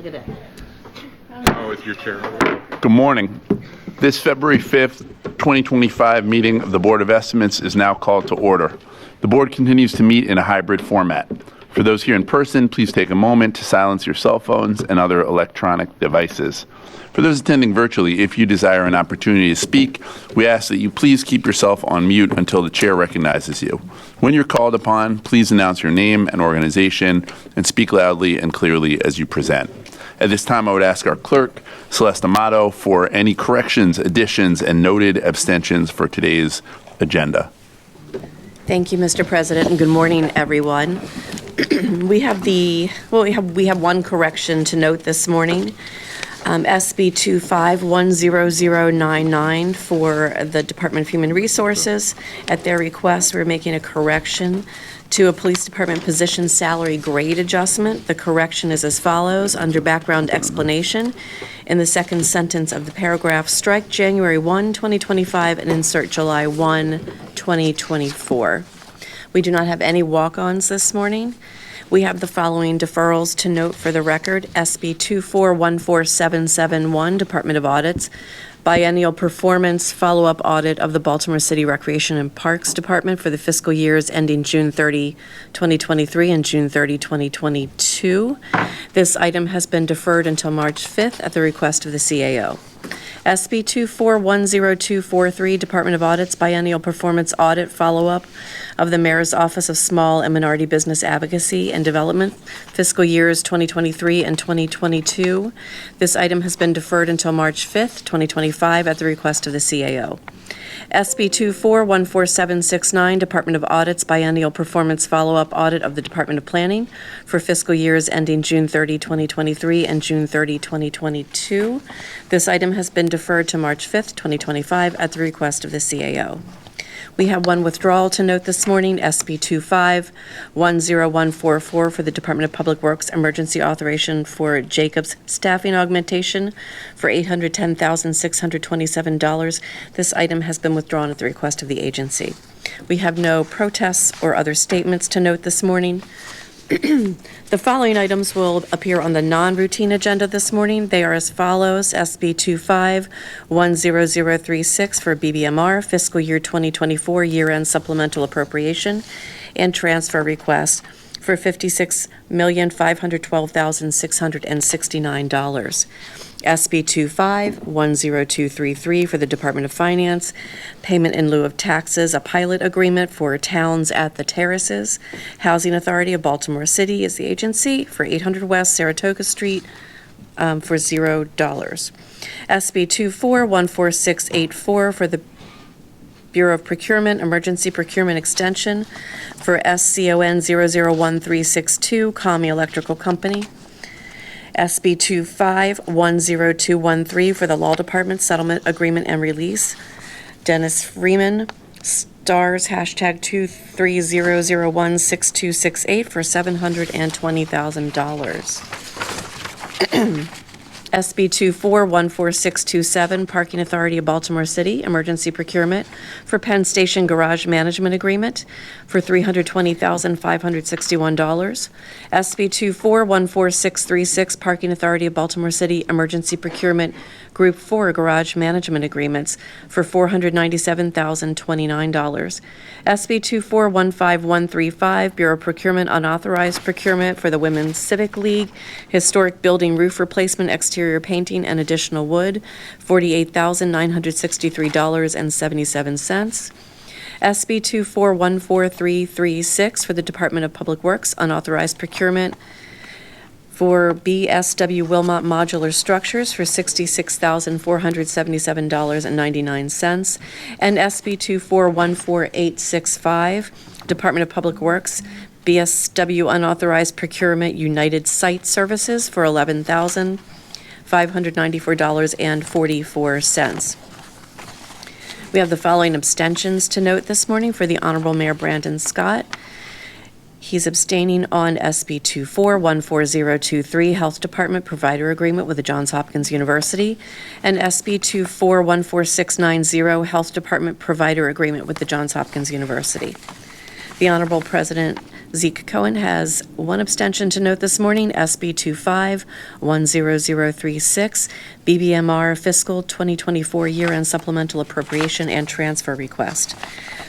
Look at that. Oh, it's your chair. Good morning. This February 5th, 2025 meeting of the Board of Estimates is now called to order. The board continues to meet in a hybrid format. For those here in person, please take a moment to silence your cell phones and other electronic devices. For those attending virtually, if you desire an opportunity to speak, we ask that you please keep yourself on mute until the chair recognizes you. When you're called upon, please announce your name and organization and speak loudly and clearly as you present. At this time, I would ask our clerk, Celeste Amato, for any corrections, additions, and noted abstentions for today's agenda. Thank you, Mr. President, and good morning, everyone. We have one correction to note this morning. SB 2510099 for the Department of Human Resources. At their request, we're making a correction to a police department position salary grade adjustment. The correction is as follows. Under background explanation, in the second sentence of the paragraph, strike January 1, 2025 and insert July 1, 2024. We do not have any walk-ons this morning. We have the following deferrals to note for the record. SB 2414771, Department of Audits, biennial performance follow-up audit of the Baltimore City Recreation and Parks Department for the fiscal years ending June 30, 2023 and June 30, 2022. This item has been deferred until March 5th at the request of the CAO. SB 2410243, Department of Audits, biennial performance audit follow-up of the Mayor's Office of Small and Minority Business Advocacy and Development, fiscal years 2023 and 2022. This item has been deferred until March 5th, 2025 at the request of the CAO. SB 2414769, Department of Audits, biennial performance follow-up audit of the Department of Planning for fiscal years ending June 30, 2023 and June 30, 2022. This item has been deferred to March 5th, 2025 at the request of the CAO. We have one withdrawal to note this morning, SB 2510144 for the Department of Public Works emergency authorization for Jacobs staffing augmentation for $810,627. This item has been withdrawn at the request of the agency. We have no protests or other statements to note this morning. The following items will appear on the non-routine agenda this morning. They are as follows. SB 2510036 for BBMR, fiscal year 2024 year-end supplemental appropriation and transfer request for $56,512,669. SB 2510233 for the Department of Finance, payment in lieu of taxes, a pilot agreement for Towns at the Terraces. Housing Authority of Baltimore City is the agency for 800 West Saratoga Street for $0. SB 2414684 for the Bureau of Procurement, Emergency Procurement Extension for SCON 001362, Kami Electrical Company. SB 2510213 for the Law Department Settlement Agreement and Release. Dennis Freeman, STARS, hashtag 230016268 for $720,000. SB 2414627, Parking Authority of Baltimore City, Emergency Procurement for Penn Station Garage Management Agreement for $320,561. SB 2414636, Parking Authority of Baltimore City, Emergency Procurement Group 4 Garage Management Agreements for $497,029. SB 2415135, Bureau of Procurement Unauthorized Procurement for the Women's Civic League, Historic Building Roof Replacement, Exterior Painting, and Additional Wood, $48,963.77. SB 2414336 for the Department of Public Works, Unauthorized Procurement for BSW Wilmot Modular Structures for $66,477.99, and SB 2414865, Department of Public Works, BSW Unauthorized Procurement United Site Services for $11,594.44. We have the following abstentions to note this morning for the Honorable Mayor Brandon Scott. He's abstaining on SB 2414023, Health Department Provider Agreement with the Johns Hopkins University, and SB 2414690, Health Department Provider Agreement with the Johns Hopkins University. The Honorable President Zeke Cohen has one abstention to note this morning, SB 2510036, BBMR Fiscal 2024 Year-End Supplemental Appropriation and Transfer Request.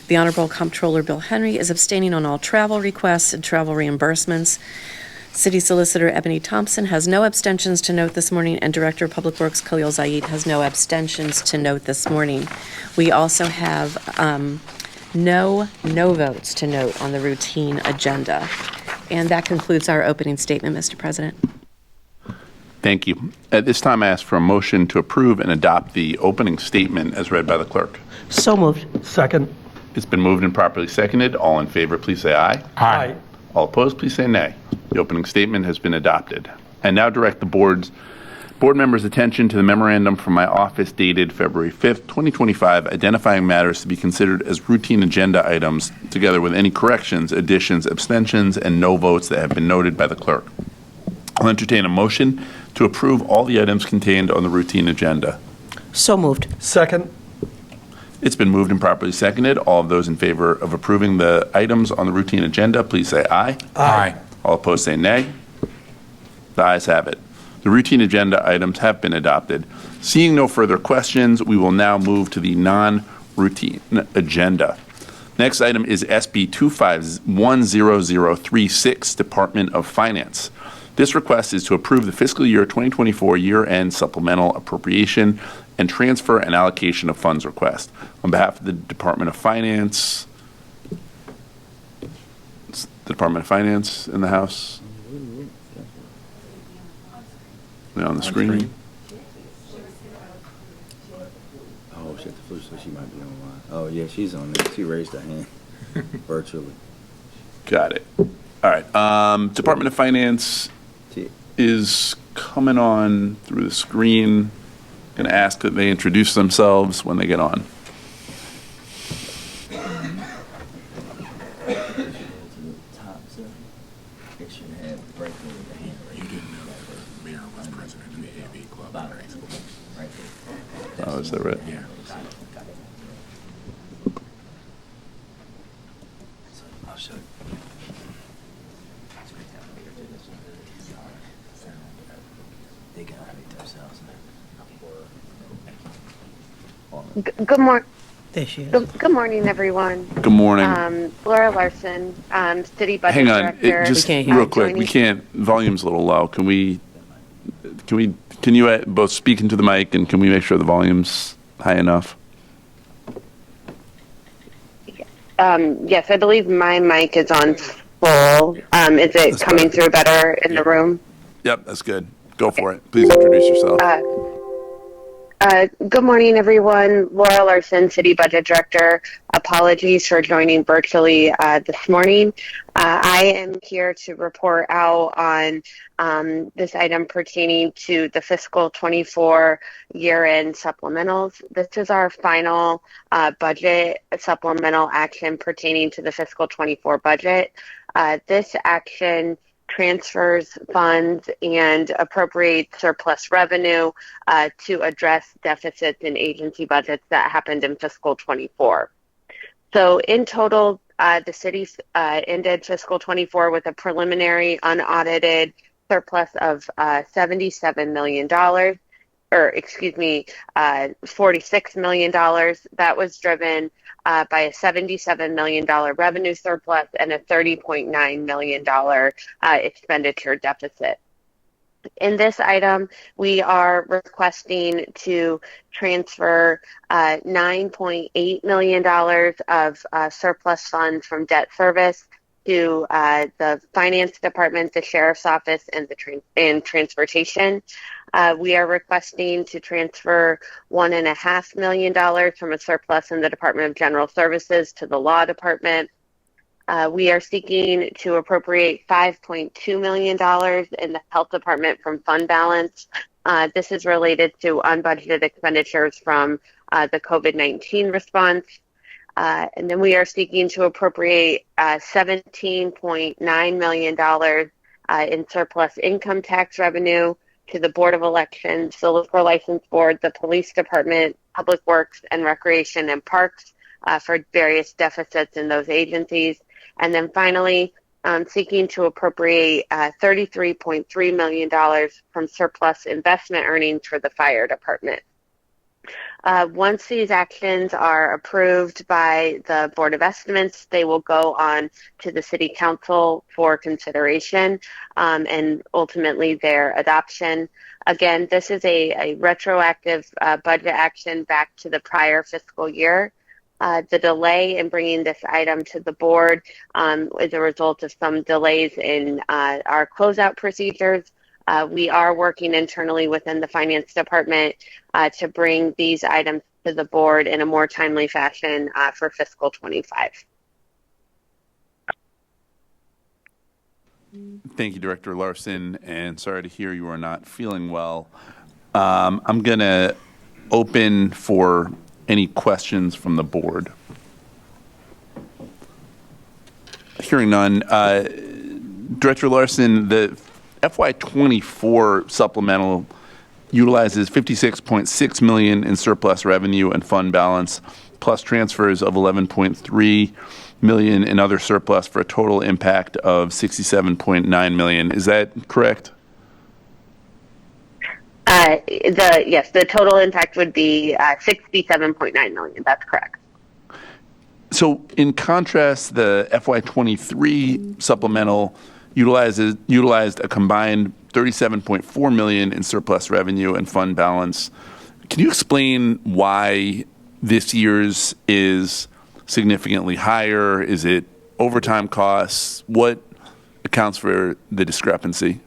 The Honorable Comptroller Bill Henry is abstaining on all travel requests and travel reimbursements. City Solicitor Ebony Thompson has no abstentions to note this morning, and Director of Public Works Khalil Zaid has no abstentions to note this morning. We also have no votes to note on the routine agenda. And that concludes our opening statement, Mr. President. Thank you. At this time, I ask for a motion to approve and adopt the opening statement as read by the clerk. So moved. Second. It's been moved and properly seconded. All in favor, please say aye. Aye. All opposed, please say nay. The opening statement has been adopted. I now direct the board members' attention to the memorandum from my office dated February 5th, 2025, identifying matters to be considered as routine agenda items, together with any corrections, additions, abstentions, and no votes that have been noted by the clerk. I'll entertain a motion to approve all the items contained on the routine agenda. So moved. Second. It's been moved and properly seconded. All of those in favor of approving the items on the routine agenda, please say aye. Aye. All opposed say nay. The ayes have it. The routine agenda items have been adopted. Seeing no further questions, we will now move to the non-routine agenda. Next item is SB 2510036, Department of Finance. This request is to approve the fiscal year 2024 year-end supplemental appropriation and transfer and allocation of funds request. On behalf of the Department of Finance, is the Department of Finance in the House? They're on the screen. Oh, shit, the flu, so she might be online. Oh, yeah, she's on there. She raised her hand virtually. Got it. All right. Department of Finance is coming on through the screen. Going to ask that they introduce themselves when they get on. Oh, is that right? Yeah. I'll show you. They can hide themselves. Good morning. There she is. Good morning, everyone. Good morning. Laura Larson, City Budget Hang on, Director. just We can't hear real you. quick. We can't. Volume's a little low. Can you both speak into the mic, and can we make sure the volume's high enough? Yes, I believe my mic is on full. Is it That's coming better. through better in the room? Yep, that's good. Go for it. Please introduce yourself. Good morning, everyone. Laura Larson, City Budget Director. Apologies for joining virtually this morning. I am here to report out on this item pertaining to the fiscal 24 year-end supplementals. This is our final budget supplemental action pertaining to the fiscal 24 budget. This action transfers funds and appropriates surplus revenue to address deficits in agency budgets that happened in fiscal 24. So in total, the city ended fiscal 24 with a preliminary unaudited surplus of $77 million, $46 million. That was driven by a $77 million revenue surplus and a $30.9 million expenditure deficit. In this item, we are requesting to transfer $9.8 million of surplus funds from debt service to the Finance Department, the Sheriff's Office, and Transportation. We are requesting to transfer $1.5 million from a surplus in the Department of General Services to the Law Department. We are seeking to appropriate $5.2 million in the Health Department from fund balance. This is related to unbudgeted expenditures from the COVID-19 response. And then we are seeking to appropriate $17.9 million in surplus income tax revenue to the Board of Elections, the Liquor License Board, the Police Department, Public Works, and Recreation and Parks for various deficits in those agencies. And then finally, seeking to appropriate $33.3 million from surplus investment earnings for the fire department. Once these actions are approved by the Board of Estimates, they will go on to the City Council for consideration and ultimately their adoption. Again, this is a retroactive budget action back to the prior fiscal year. The delay in bringing this item to the board is a result of some delays in our closeout procedures. We are working internally within the Finance Department to bring these items to the board in a more timely fashion for fiscal 25. Thank you, Director Larson, and sorry to hear you are not feeling well. I'm going to open for any questions from the board. Hearing none. Director Larson, the FY24 supplemental utilizes $56.6 million in surplus revenue and fund balance, plus transfers of $11.3 million in other surplus for a total impact of $67.9 million. Is that correct? Yes, the total impact would be $67.9 million. That's correct. So in contrast, the FY23 supplemental utilized a combined $37.4 million in surplus revenue and fund balance. Can you explain why this year's is significantly higher? Is it overtime costs? What accounts for the discrepancy?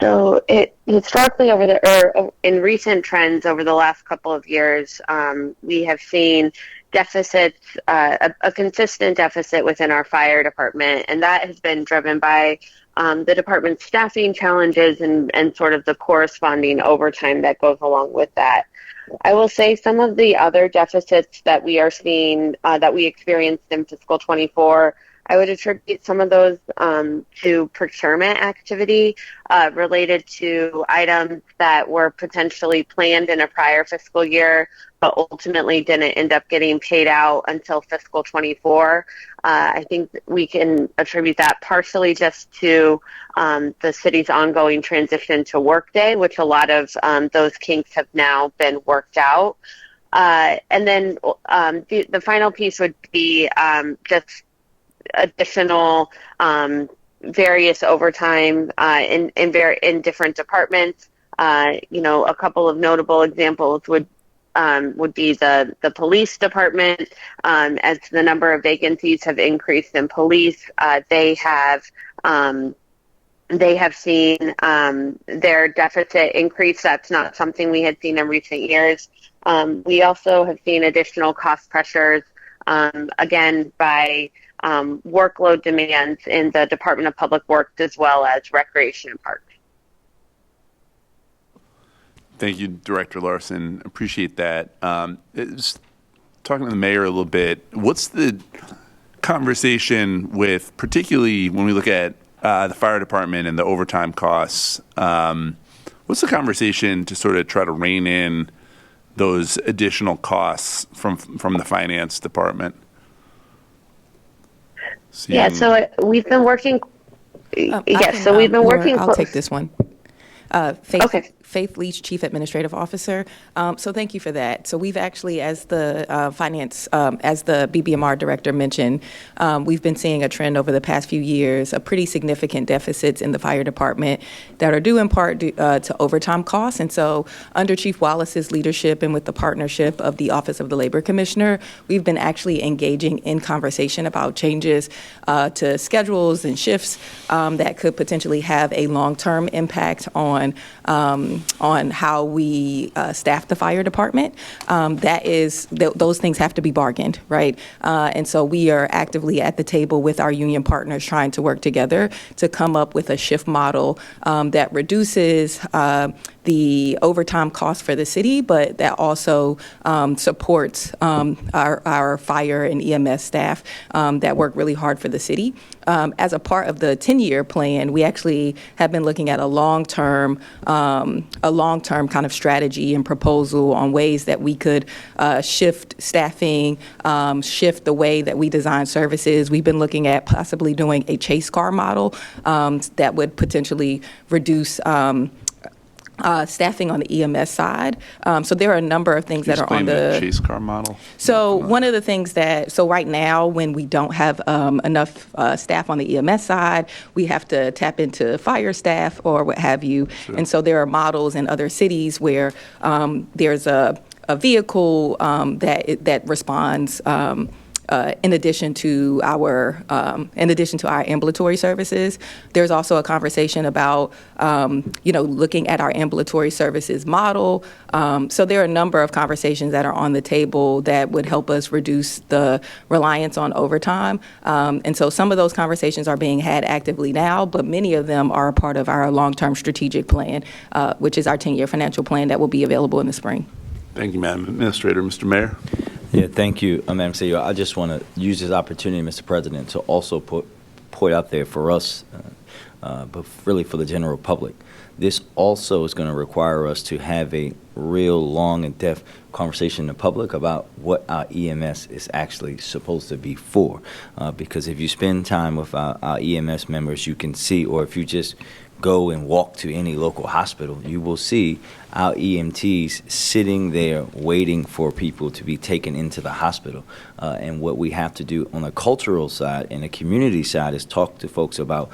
So historically in recent trends over the last couple of years, we have seen deficits, a consistent deficit within our fire department, and that has been driven by the department's staffing challenges and sort of the corresponding overtime that goes along with that. I will say some of the other deficits that we are seeing, that we experienced in fiscal 24, I would attribute some of those to procurement activity related to items that were potentially planned in a prior fiscal year, but ultimately didn't end up getting paid out until fiscal 24. I think we can attribute that partially just to the city's ongoing transition to Workday, which a lot of those kinks have now been worked out. And then the final piece would be just additional various overtime in different departments. A couple of notable examples would be the police department. As the number of vacancies have increased in police, they have seen their deficit increase. That's not something we had seen in recent years. We also have seen additional cost pressures, again, by workload demands in the Department of Public Works as well as Recreation and Parks. Thank you, Director Larson. Appreciate that. Talking to the mayor a little bit, what's the conversation with, particularly when we look at the fire department and the overtime costs, what's the conversation to sort of try to rein in those additional costs from the finance department? Yeah, so we've been working. We've been working. I'll take this one. Okay. Faith Leach, Chief Administrative Officer. So thank you for that. So we've actually, as the as the BBMR Director mentioned, we've been seeing a trend over the past few years of pretty significant deficits in the fire department that are due in part to overtime costs. And so under Chief Wallace's leadership and with the partnership of the Office of the Labor Commissioner, we've been actually engaging in conversation about changes to schedules and shifts that could potentially have a long-term impact on how we staff the fire department. Those things have to be bargained, right? And so we are actively at the table with our union partners trying to work together to come up with a shift model that reduces the overtime costs for the city, but that also supports our fire and EMS staff that work really hard for the city. As a part of the 10-year plan, we actually have been looking at a long-term a long-term kind of strategy and proposal on ways that we could shift staffing, shift the way that we design services. We've been looking at possibly doing a chase car model that would potentially reduce staffing on the EMS side. So there are a number of things that are on the chase car model. So one of the things so right now, when we don't have enough staff on the EMS side, we have to tap into fire staff or what have you. Sure. And so there are models in other cities where there's a vehicle that responds in addition to our ambulatory services. There's also a conversation about looking at our ambulatory services model. So there are a number of conversations that are on the table that would help us reduce the reliance on overtime. And so some of those conversations are being had actively now, but many of them are a part of our long-term strategic plan, which is our 10-year financial plan that will be available in the spring. Thank you, Madam Administrator. Mr. Mayor? Yeah, thank you, Madam CEO. I just want to use this opportunity, Mr. President, to also point out there for us, but really for the general public. This also is going to require us to have a real long and depth conversation in the public about what our EMS is actually supposed to be for. Because if you spend time with our EMS members, you can see, or if you just go and walk to any local hospital, you will see our EMTs sitting there waiting for people to be taken into the hospital. And what we have to do on the cultural side and the community side is talk to folks about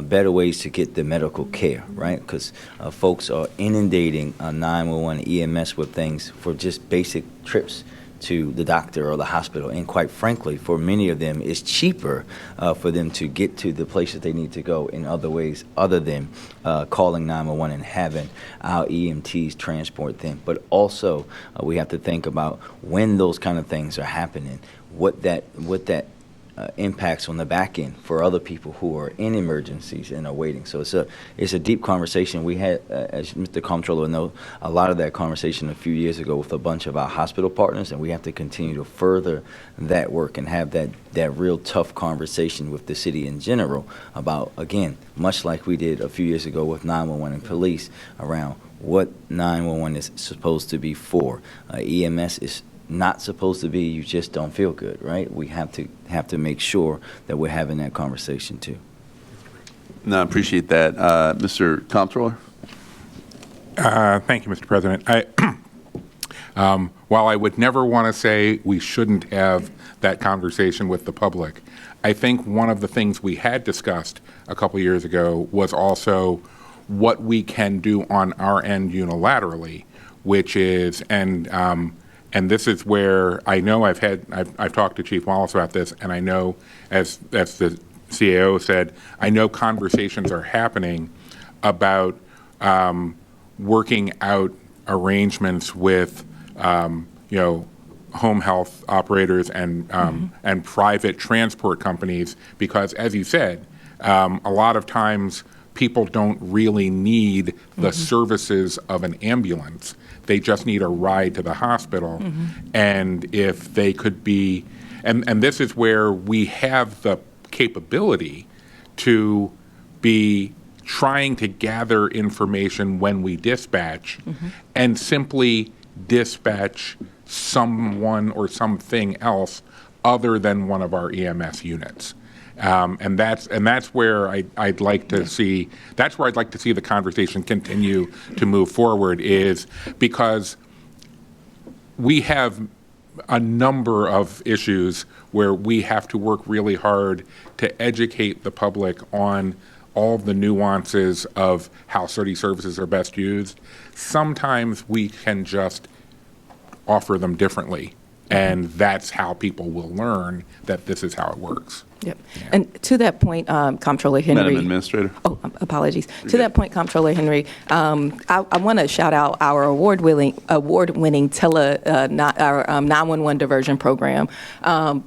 better ways to get the medical care, right? Because folks are inundating 911 EMS with things for just basic trips to the doctor or the hospital. And quite frankly, for many of them, it's cheaper for them to get to the places they need to go in other ways other than calling 911 and having our EMTs transport them. But also, we have to think about when those kind of things are happening, what that impacts on the back end for other people who are in emergencies and are waiting. So it's a deep conversation. We had, as Mr. Comptroller knows, a lot of that conversation a few years ago with a bunch of our hospital partners, and we have to continue to further that work and have that real tough conversation with the city in general about, again, much like we did a few years ago with 911 and police, around what 911 is supposed to be for. EMS is not supposed to be you just don't feel good, right? We have to make sure that we're having that conversation too. No, I appreciate that. Mr. Comptroller? Thank you, Mr. President. While I would never want to say we shouldn't have that conversation with the public, I think one of the things we had discussed a couple years ago was also what we can do on our end unilaterally, which is, and this is where I know I've talked to Chief Wallace about this, and I know, as the CAO said, I know conversations are happening about working out arrangements with home health operators and private transport companies, because, as you said, a lot of times people don't really need the services of an ambulance. They just need a ride to the hospital. And if they could be, and this is where we have the capability to be trying to gather information when we dispatch and simply dispatch someone or something else other than one of our EMS units. And that's where I'd like to see. That's where I'd like to see the conversation continue to move forward. Is because we have a number of issues where we have to work really hard to educate the public on all the nuances of how certain services are best used. Sometimes we can just offer them differently, and that's how people will learn that this is how it works. Yep. And to that point, Comptroller Henry. Madam Administrator. Oh, apologies. To that point, Comptroller Henry, I want to shout out our award-winning our 911 diversion program,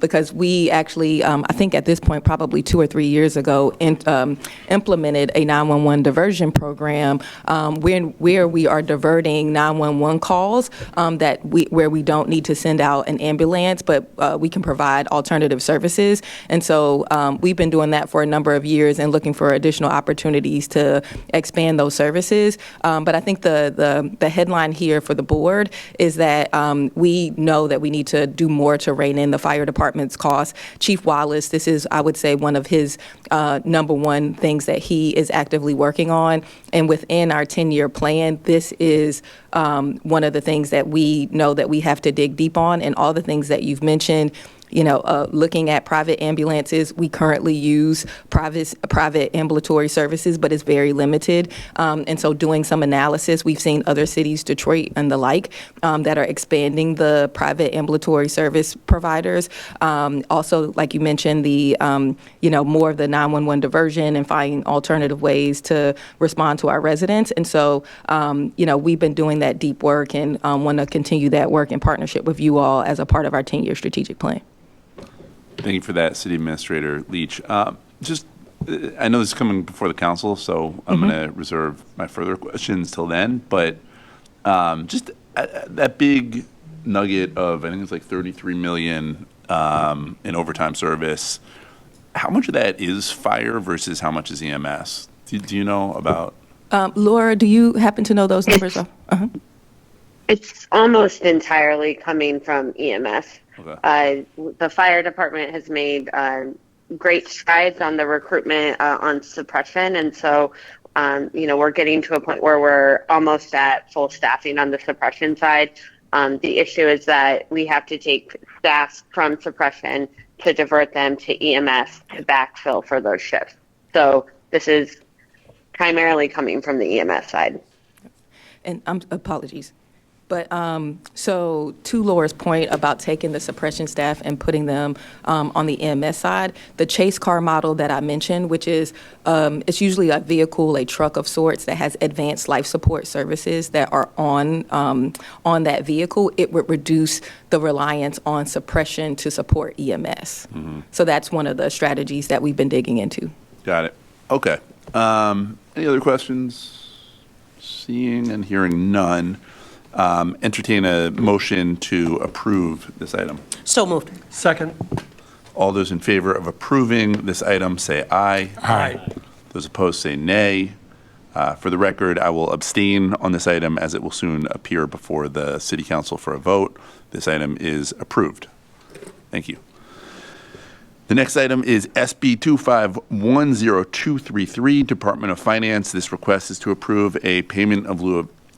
because we actually, I think at this point, probably 2 or 3 years ago, implemented a 911 diversion program where we are diverting 911 calls where we don't need to send out an ambulance, but we can provide alternative services. And so we've been doing that for a number of years and looking for additional opportunities opportunities to expand those services. But I think the headline here for the board is that we know that we need to do more to rein in the fire department's costs. Chief Wallace, this is, I would say, one of his number one things that he is actively working on. And within our 10-year plan, this is one of the things that we know that we have to dig deep on, and all the things that you've mentioned. Looking at private ambulances, we currently use private ambulatory services, but it's very limited. And so doing some analysis, we've seen other cities, Detroit and the like, that are expanding the private ambulatory service providers. Also, like you mentioned, the, more of the 911 diversion and finding alternative ways to respond to our residents. And so, we've been doing that deep work and want to continue that work in partnership with you all as a part of our 10-year strategic plan. Thank you for that, City Administrator Leach. I know this is coming before the council, so I'm going to reserve my further questions till then. But just that big nugget of, I think it's like $33 million in overtime service. How much of that is fire versus how much is EMS? Do you know about? Laura, do you happen to know those numbers? It's almost entirely coming from EMS. Okay. The fire department has made great strides on the recruitment on suppression, and so we're getting to a point where we're almost at full staffing on the suppression side. The issue is that we have to take staff from suppression to divert them to EMS to backfill for those shifts. So this is primarily coming from the EMS side. And apologies. But so to Laura's point about taking the suppression staff and putting them on the EMS side, the chase car model that I mentioned, which is it's usually a vehicle, a truck of sorts that has advanced life support services that are on that vehicle, it would reduce the reliance on suppression to support EMS. Mm-hmm. So that's one of the strategies that we've been digging into. Got it. Okay. Any other questions? Seeing and hearing none. Entertain a motion to approve this item. So moved. Second. All those in favor of approving this item say aye. Aye. Those opposed say nay. For the record, I will abstain on this item as it will soon appear before the City Council for a vote. This item is approved. Thank you. The next item is SB 2510233, Department of Finance. This request is to approve a payment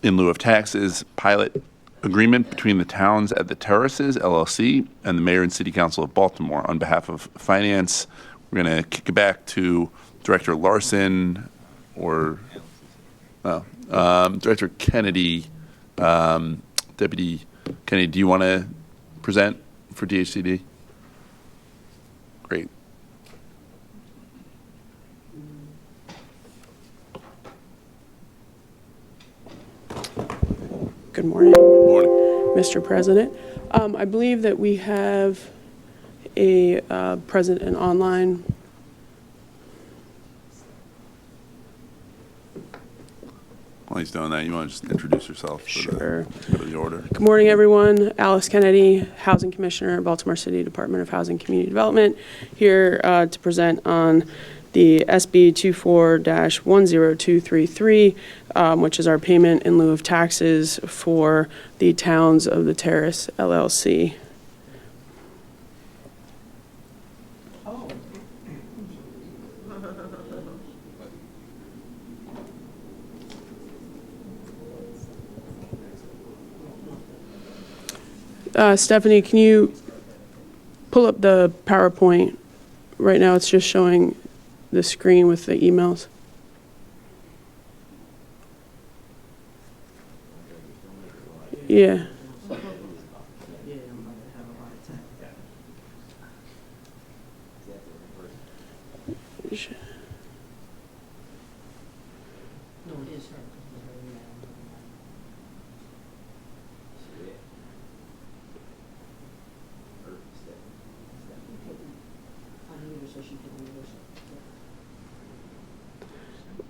in lieu of taxes pilot agreement between the Towns at the Terraces, LLC, and the Mayor and City Council of Baltimore. On behalf of Finance, we're going to kick it back to Director Larson or Director Kennedy. Deputy Kennedy, do you want to present for DHCD? Great. Good morning, Morning. Mr. President. I believe that we have a present and online. While he's doing that, you want to just introduce yourself? Sure. For the order. Good morning, everyone. Alice Kennedy, Housing Commissioner, Baltimore City Department of Housing and Community Development, here to present on the SB 24-10233, which is our payment in lieu of taxes for the Towns of the Terrace, LLC. Stephanie, can you pull up the PowerPoint? Right now it's just showing the screen with the emails. Yeah.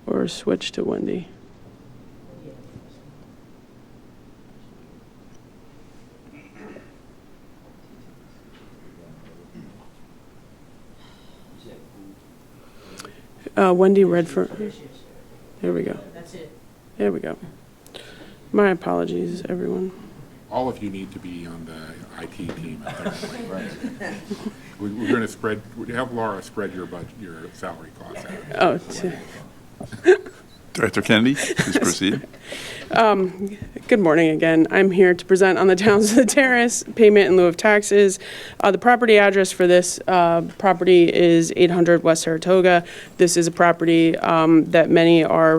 Or switch to Wendy. Wendy Redfern. There we go. That's it. There we go. My apologies, everyone. All of you need to be on the IT team at that point. We're going to have Laura spread your salary costs out. Oh, Director Kennedy, please proceed. good morning again. I'm here to present on the Towns of the Terrace payment in lieu of taxes. The property address for this property is 800 West Saratoga. This is a property that many are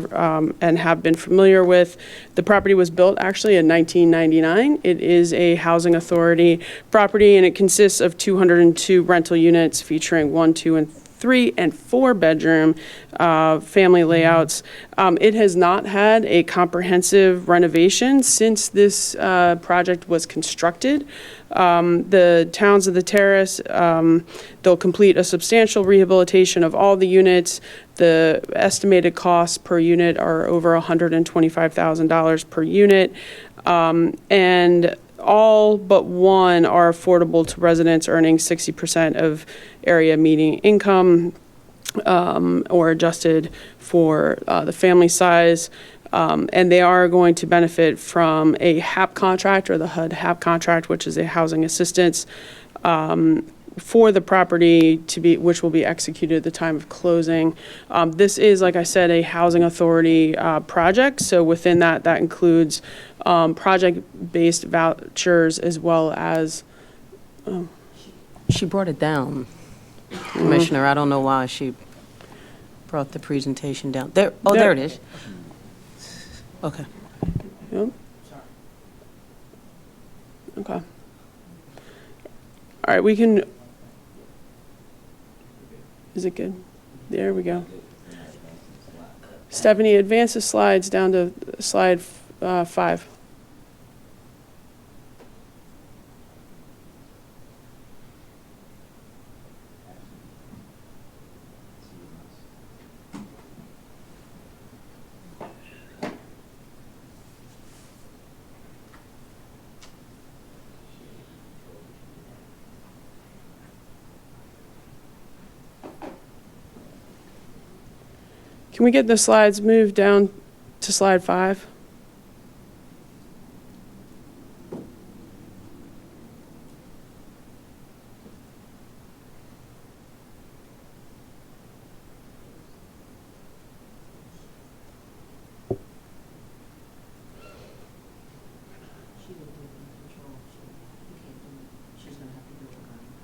and have been familiar with. The property was built actually in 1999. It is a housing authority property, and it consists of 202 rental units featuring 1, 2, and 3 and 4 bedroom family layouts. It has not had a comprehensive renovation since this project was constructed. The Towns of the Terrace, they'll complete a substantial rehabilitation of all the units. The estimated costs per unit are over $125,000 per unit. And all but one are affordable to residents earning 60% of area median income or adjusted for the family size. And they are going to benefit from a HAP contract, or the HUD HAP contract, which is a housing assistance for the property which will be executed at the time of closing. This is, like I said, a housing authority project. So within that includes project-based vouchers as well as. She brought it down, Commissioner. I don't know why she brought the presentation down. There. Oh, there it is. Okay. Yep. Okay. All right, we can. Is it good? There we go. Stephanie, advance the slides down to slide 5. Can we get the slides moved down to slide 5?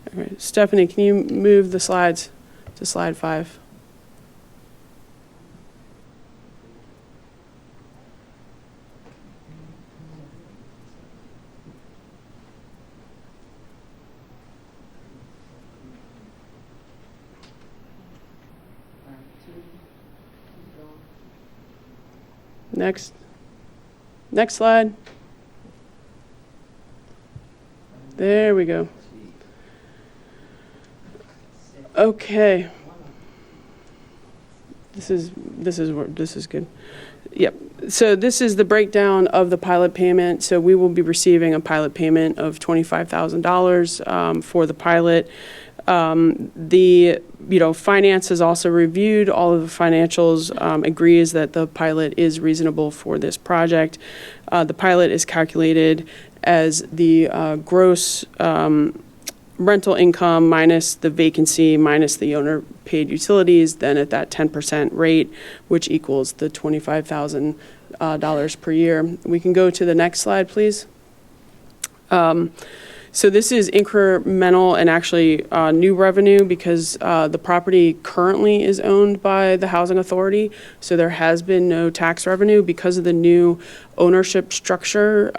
All right, Stephanie, can you move the slides to slide 5? Next slide. There we go. Okay. This is good. Yep. So this is the breakdown of the pilot payment. So we will be receiving a pilot payment of $25,000 for the pilot. The finance has also reviewed all of the financials, agrees that the pilot is reasonable for this project. The pilot is calculated as the gross rental income minus the vacancy minus the owner paid utilities, then at that 10% rate, which equals the $25,000 per year. We can go to the next slide, please. So this is incremental and actually new revenue because the property currently is owned by the housing authority. So there has been no tax revenue because of the new ownership structure,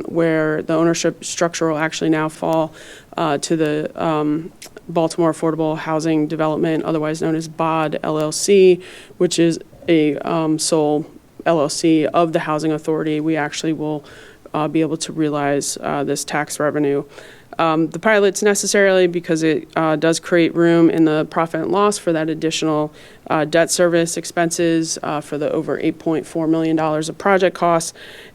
where the ownership structure will actually now fall to the Baltimore Affordable Housing Development, otherwise known as BOD LLC, which is a sole LLC of the housing authority. We actually will be able to realize this tax revenue. The pilot's necessarily because it does create room in the profit and loss for that additional debt service expenses for the over $8.4 million of project costs.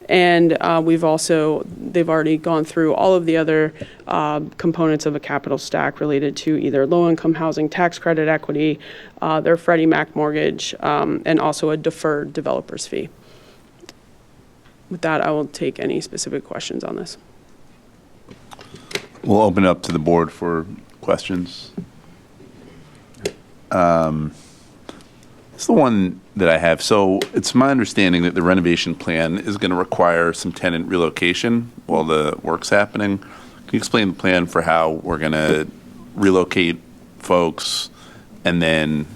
And they've already gone through all of the other components of a capital stack related to either low-income housing tax credit equity, their Freddie Mac mortgage, and also a deferred developer's fee. With that, I will take any specific questions on this. We'll open it up to the board for questions. It's the one that I have. So it's my understanding that the renovation plan is going to require some tenant relocation while the work's happening. Can you explain the plan for how we're going to relocate folks and then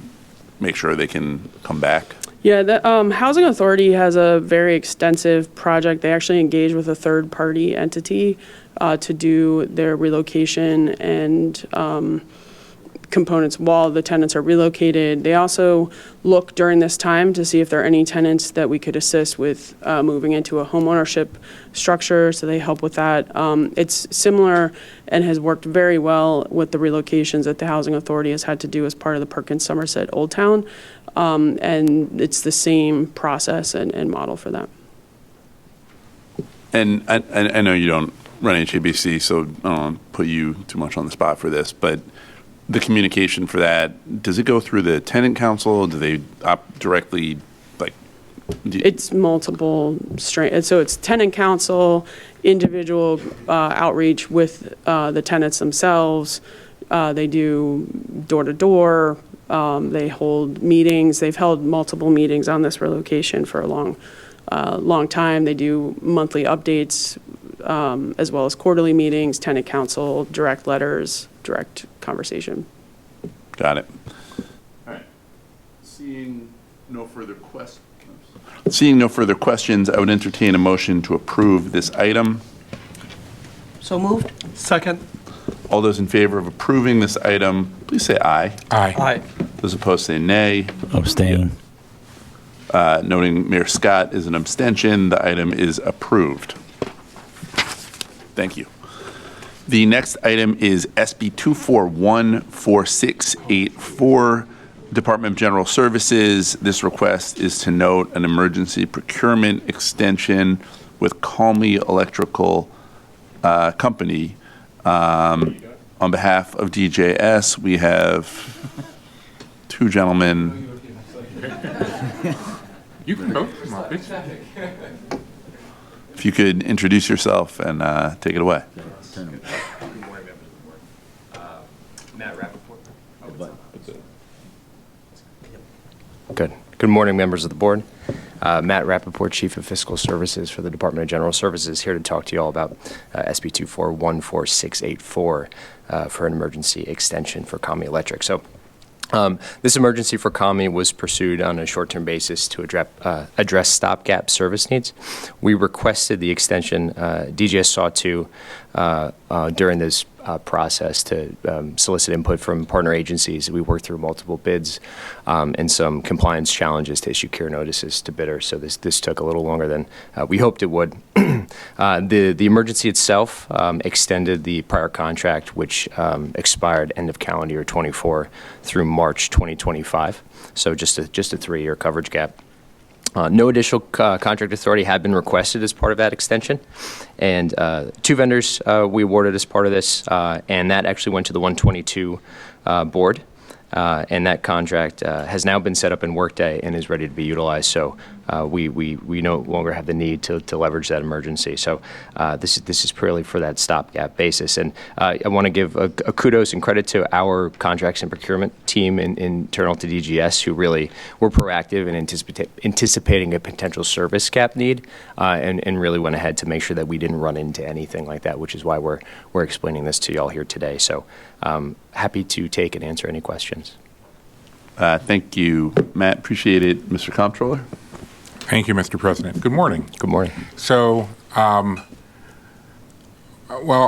make sure they can come back? Yeah, the Housing Authority has a very extensive project. They actually engage with a third-party entity to do their relocation and components while the tenants are relocated. They also look during this time to see if there are any tenants that we could assist with moving into a homeownership structure, so they help with that. It's similar and has worked very well with the relocations that the Housing Authority has had to do as part of the Perkins Somerset Old Town. And it's the same process and model for that. And I know you don't run HABC, so I don't want to put you too much on the spot for this, but the communication for that, does it go through the tenant council? Do they opt directly, It's multiple so it's tenant council, individual outreach with the tenants themselves. They do door-to-door. They hold meetings. They've held multiple meetings on this relocation for a long time. They do monthly updates as well as quarterly meetings, tenant council, direct letters, direct conversation. Got it. All right. Seeing no further questions, I would entertain a motion to approve this item. So moved? Second. All those in favor of approving this item, please say aye. Aye. Aye. Those opposed say nay. Abstain. Noting Mayor Scott is an abstention, the item is approved. Thank you. The next item is SB 2414684, Department of General Services. This request is to note an emergency procurement extension with Calmy Electrical Company. On behalf of DJS, we have two gentlemen. You can both come up. If you could introduce yourself and take it away. Matt Rappaport. Good morning, members of the board. Matt Rappaport, Chief of Fiscal Services for the Department of General Services, here to talk to you all about SB 2414684 for an emergency extension for Calmy Electric. So this emergency for Calmy was pursued on a short-term basis to address stopgap service needs. We requested the extension. DGS sought to, during this process, to solicit input from partner agencies. We worked through multiple bids and some compliance challenges to issue cure notices to bidders. So this took a little longer than we hoped it would. The emergency itself extended the prior contract, which expired end of calendar year 24 through March 2025. So just a 3-year coverage gap. No additional contract authority had been requested as part of that extension. And 2 vendors we awarded as part of this, and that actually went to the 122 board. And that contract has now been set up in Workday and is ready to be utilized. So we no longer have the need to leverage that emergency. So this is purely for that stopgap basis. And I want to give a kudos and credit to our contracts and procurement team internal to DGS, who really were proactive in anticipating a potential service gap need and really went ahead to make sure that we didn't run into anything like that, which is why we're explaining this to y'all here today. So happy to take and answer any questions. Thank you, Matt. Appreciate it. Mr. Comptroller? Thank you, Mr. President. Good morning. Good morning. So, well,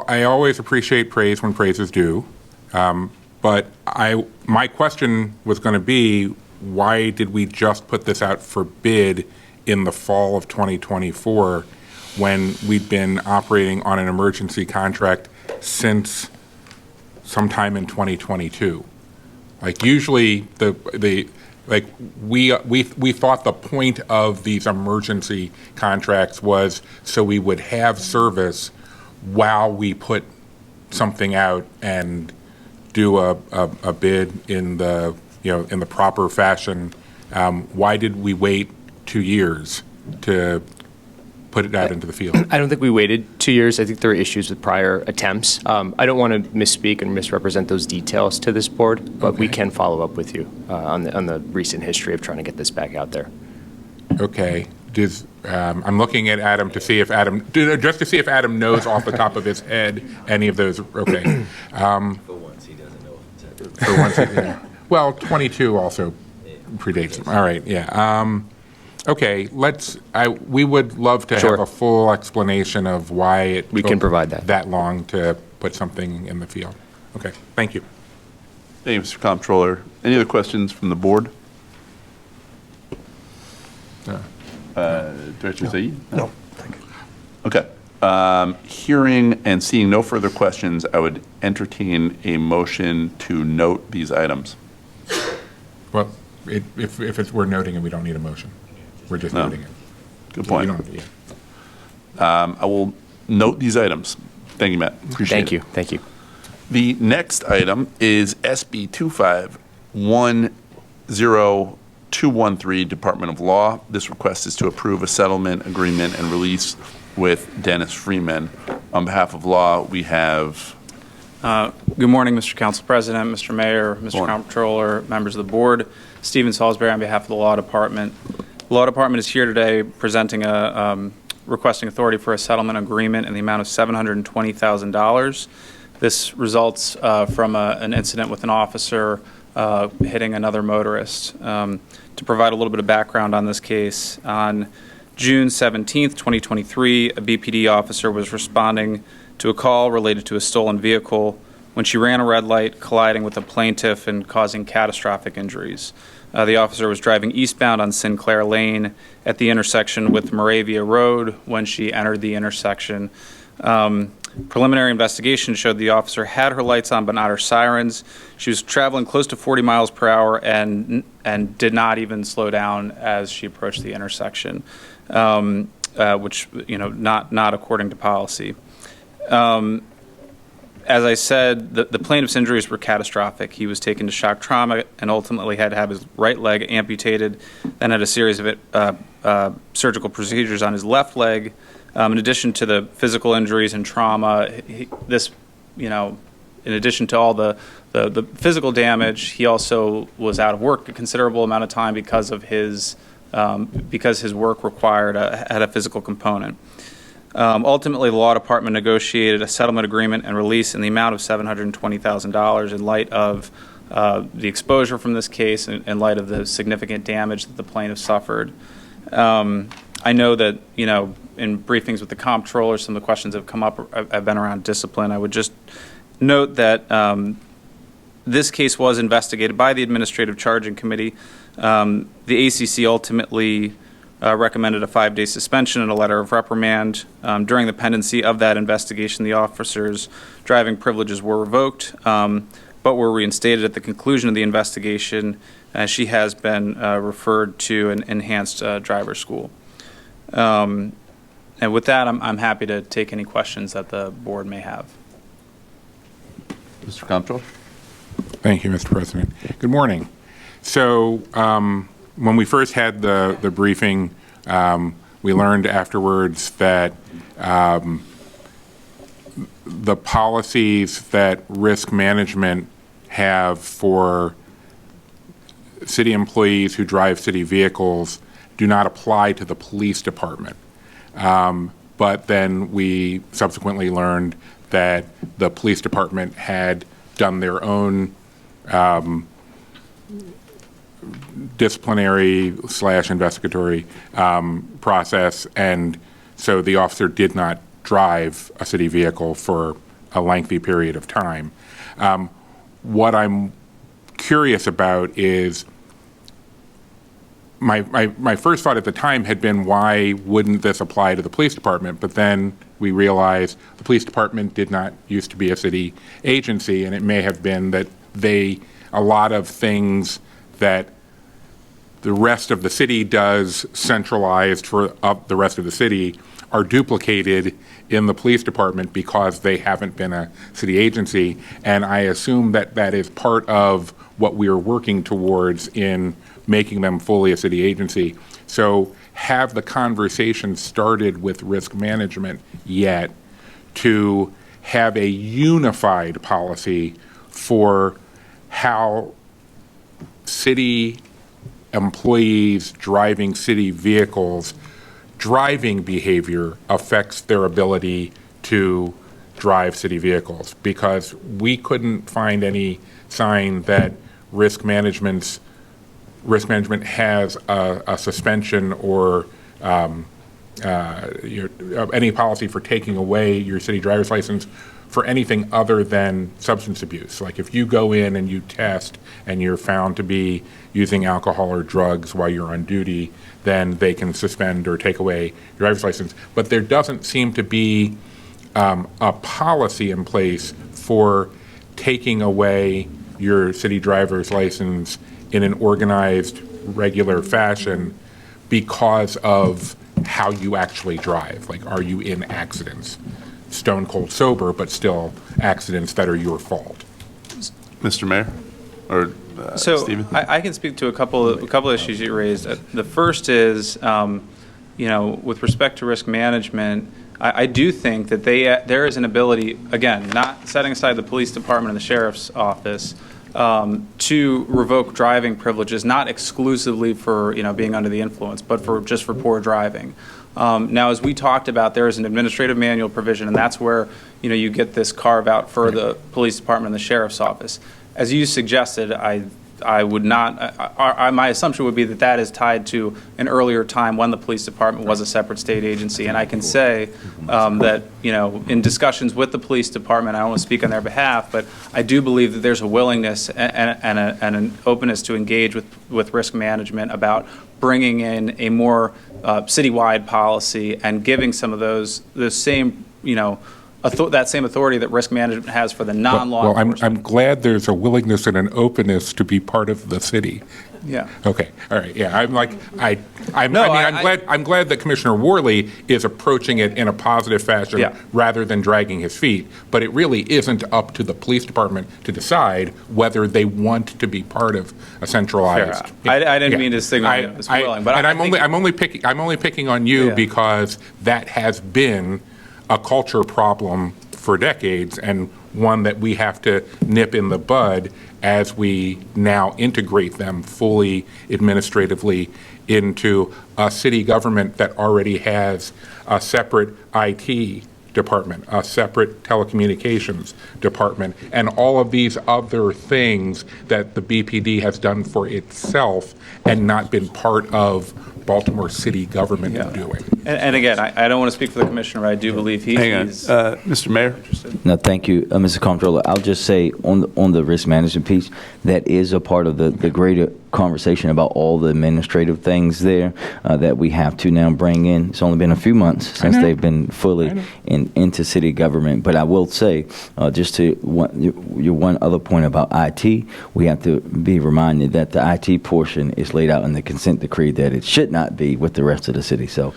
I always appreciate praise when praise is due, but my question was going to be, why did we just put this out for bid in the fall of 2024 when we'd been operating on an emergency contract since sometime in 2022. Like usually we thought the point of these emergency contracts was so we would have service while we put something out and do a bid in the proper fashion. Why did we wait 2 years to put it out into the field? I don't think we waited 2 years. I think there were issues with prior attempts. I don't want to misspeak and misrepresent those details to this board, but we can follow up with you on the recent history of trying to get this back out there. Okay. I'm looking at Adam to see if Adam knows off the top of his head any of those. Okay. For once, he doesn't know. For once, yeah. Well, 22 also predates him. All right. Yeah. Okay. We would love to Sure. have a full explanation of why it We took can provide that. that long to put something in the field. Okay. Thank you. Thank you, Mr. Comptroller. Any other questions from the board? Director Zaid? No. Okay. Hearing and seeing no further questions, I would entertain a motion to note these items. Well, we're noting it, we don't need a motion. We're just No. noting it. Good We point. don't- yeah. I will note these items. Thank you, Matt. Appreciate it. Thank you. Thank you. The next item is SB 2510213, Department of Law. This request is to approve a settlement agreement and release with Dennis Freeman. On behalf of law, we have, Good morning, Mr. Council President, Mr. Mayor, Mr. Morning. Comptroller, members of the board. Steven Salisbury on behalf of the Law Department. The Law Department is here today presenting requesting authority for a settlement agreement in the amount of $720,000. This results from an incident with an officer hitting another motorist. To provide a little bit of background on this case, on June 17th, 2023, a BPD officer was responding to a call related to a stolen vehicle when she ran a red light, colliding with a plaintiff and causing catastrophic injuries. The officer was driving eastbound on Sinclair Lane at the intersection with Moravia Road when she entered the intersection. Preliminary investigation showed the officer had her lights on but not her sirens. She was traveling close to 40 miles per hour and did not even slow down as she approached the intersection, which, not according to policy. As I said, the plaintiff's injuries were catastrophic. He was taken to shock trauma and ultimately had to have his right leg amputated, then had a series of surgical procedures on his left leg. In addition to the physical injuries and trauma, in addition to all the physical damage, he also was out of work a considerable amount of time because his work had a physical component. Ultimately, the Law Department negotiated a settlement agreement and release in the amount of $720,000 in light of the exposure from this case and in light of the significant damage that the plaintiff suffered. I know that, in briefings with the comptroller, some of the questions that have come up have been around discipline. I would just note that this case was investigated by the Administrative Charging Committee. The ACC ultimately recommended a 5-day suspension and a letter of reprimand. During the pendency of that investigation, the officer's driving privileges were revoked, but were reinstated at the conclusion of the investigation. She has been referred to an enhanced driver school. And with that, I'm happy to take any questions that the board may have. Mr. Comptroller? Thank you, Mr. President. Good morning. So when we first had the briefing, we learned afterwards that the policies that risk management have for city employees who drive city vehicles do not apply to the police department. But then we subsequently learned that the police department had done their own disciplinary/investigatory process, and so the officer did not drive a city vehicle for a lengthy period of time. What I'm curious about is my first thought at the time had been, why wouldn't this apply to the police department? But then we realized the police department did not used to be a city agency, and it may have been that a lot of things that the rest of the city does centralized for the rest of the city are duplicated in the police department because they haven't been a city agency. And I assume that that is part of what we are working towards in making them fully a city agency. So have the conversation started with risk management yet to have a unified policy for how city employees driving city vehicles, driving behavior affects their ability to drive city vehicles? Because we couldn't find any sign that risk management has a suspension or any policy for taking away your city driver's license for anything other than substance abuse. Like if you go in and you test and you're found to be using alcohol or drugs while you're on duty, then they can suspend or take away your driver's license. But there doesn't seem to be a policy in place for taking away your city driver's license in an organized, regular fashion because of how you actually drive. Like, are you in accidents? Stone cold sober, but still accidents that are your fault. Mr. Mayor, or So Stephen? I can speak to a couple of issues you raised. The first is, with respect to risk management, I do think that there is an ability, again, not setting aside the police department and the sheriff's office, to revoke driving privileges, not exclusively for being under the influence, but just for poor driving. Now, as we talked about, there is an administrative manual provision, and that's where you get this carve out for the police department and the sheriff's office. As you suggested, I would not. My assumption would be that is tied to an earlier time when the police department was a separate state agency, and I can say that in discussions with the police department, I don't want to speak on their behalf, but I do believe that there's a willingness and an openness to engage with risk management about bringing in a more citywide policy and giving some of those same that same authority that risk management has for the non-law enforcement. I'm glad there's a willingness and an openness to be part of the city. Yeah. Okay. All right. Yeah. I'm glad that Commissioner Worley is approaching it in a positive fashion rather than dragging his feet. But it really isn't up to the police department to decide whether they want to be part of a centralized. I didn't mean to signal it's willing, but I'm only picking on you because that has been a culture problem for decades, and one that we have to nip in the bud as we now integrate them fully administratively into a city government that already has a separate IT department, a separate telecommunications department, and all of these other things that the BPD has done for itself and not been part of Baltimore city government doing. And again, I don't want to speak for the commissioner, but I do believe he's Mr. Mayor? No, thank you, Mr. Comptroller. I'll just say on the risk management piece, that is a part of the greater conversation about all the administrative things there that we have to now bring in. It's only been a few months since they've been fully into city government. But I will say, just to your one other point about IT, we have to be reminded that the IT portion is laid out in the consent decree that it should not be with the rest of the city. So,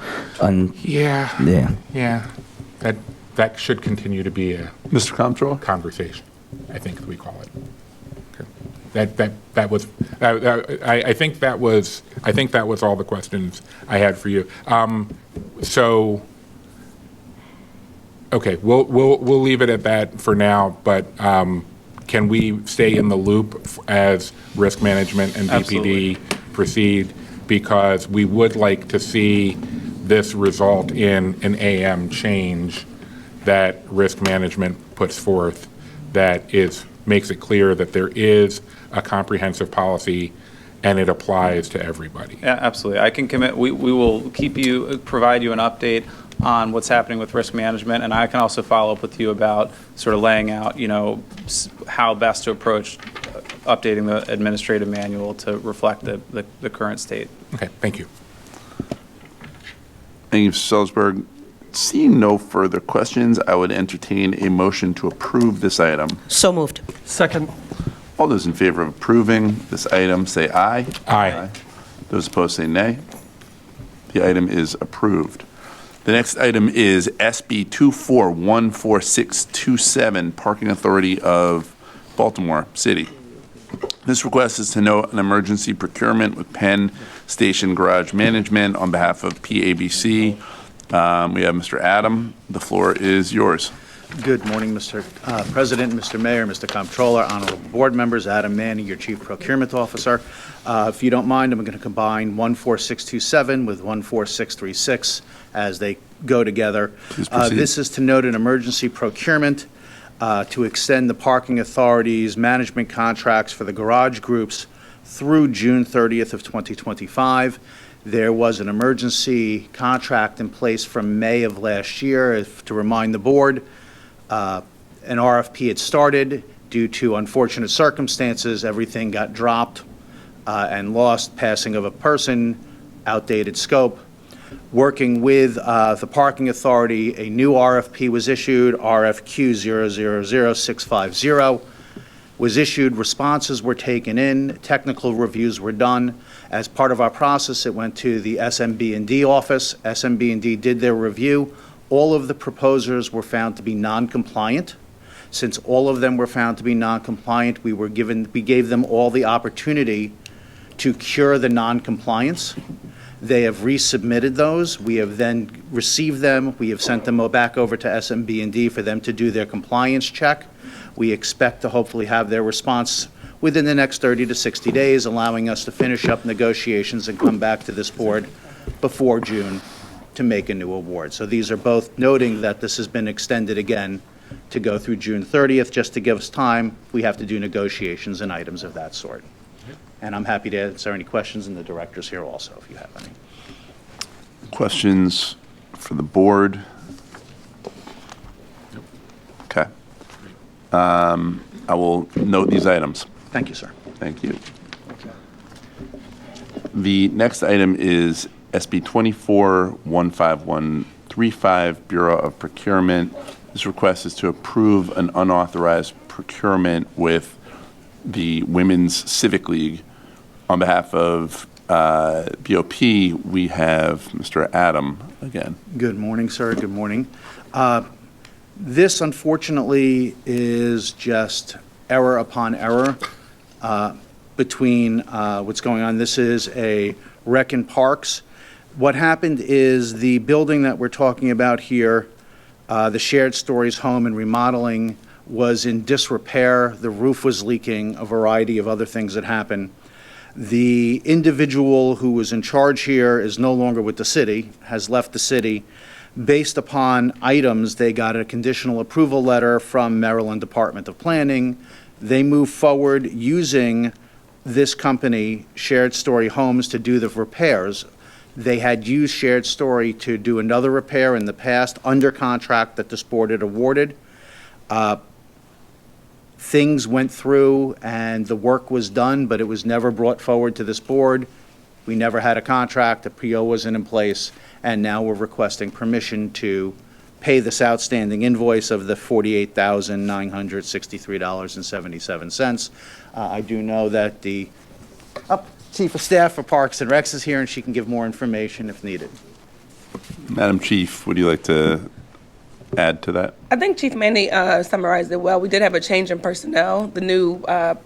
That should continue to be a Mr. Comptroller? conversation, I think we call it. That was I think that was all the questions I had for you. So okay, we'll leave it at that for now, but can we stay in the loop as risk management and BPD proceed? Because we would like to see this result in an AM change that risk management puts forth that makes it clear that there is a comprehensive policy and it applies to everybody. Yeah, absolutely. I can commit. We will provide you an update on what's happening with risk management, and I can also follow up with you about sort of laying out, how best to approach updating the administrative manual to reflect the current state. Okay, thank you. Thank you, Mr. Sulzberg. Seeing no further questions, I would entertain a motion to approve this item. So moved. Second. All those in favor of approving this item, say aye. Aye. Those opposed, say nay. The item is approved. The next item is SB 24-14627, Parking Authority of Baltimore City. This request is to note an emergency procurement with Penn Station Garage Management on behalf of PABC. We have Mr. Adam. The floor is yours. Good morning, Mr. President, Mr. Mayor, Mr. Comptroller, honorable board members. Adam Manning, your Chief Procurement Officer. If you don't mind, I'm going to combine 14627 with 14636 as they go together. Please proceed. This is to note an emergency procurement to extend the parking authority's management contracts for the garage groups through June 30th of 2025. There was an emergency contract in place from May of last year. To remind the board, an RFP had started. Due to unfortunate circumstances, everything got dropped and lost, passing of a person, outdated scope. Working with the parking authority, a new RFP was issued, RFQ 000650 was issued, responses were taken in, technical reviews were done. As part of our process, it went to the SMB&D office. SMB&D did their review. All of the proposers were found to be non-compliant. Since all of them were found to be non-compliant, we gave them all the opportunity to cure the non-compliance. They have resubmitted those. We have then received them. We have sent them back over to SMB&D for them to do their compliance check. We expect to hopefully have their response within the next 30 to 60 days, allowing us to finish up negotiations and come back to this board before June to make a new award. So these are both noting that this has been extended again to go through June 30th, just to give us time. We have to do negotiations and items of that sort. And I'm happy to answer any questions, and the director's here also if you have any. Questions for the board? Okay. I will note these items. Thank you, sir. Thank you. The next item is SB 24-15135, Bureau of Procurement. This request is to approve an unauthorized procurement with the Women's Civic League. On behalf of BOP, we have Mr. Adam again. Good morning, sir. Good morning. This, unfortunately, is just error upon error between what's going on. This is a Rec and Parks. What happened is the building that we're talking about here, the Shared Stories Home and Remodeling, was in disrepair. The roof was leaking, a variety of other things that happened. The individual who was in charge here is no longer with the city, has left the city. Based upon items, they got a conditional approval letter from Maryland Department of Planning. They moved forward using this company, Shared Story Homes, to do the repairs. They had used Shared Story to do another repair in the past under contract that this board had awarded. Things went through and the work was done, but it was never brought forward to this board. We never had a contract, the PO wasn't in place, and now we're requesting permission to pay this outstanding invoice of the $48,963.77. I do know that the Chief of Staff for Parks and Recs is here, and she can give more information if needed. Madam Chief, would you like to add to that? I think Chief Manny summarized it well. We did have a change in personnel. The new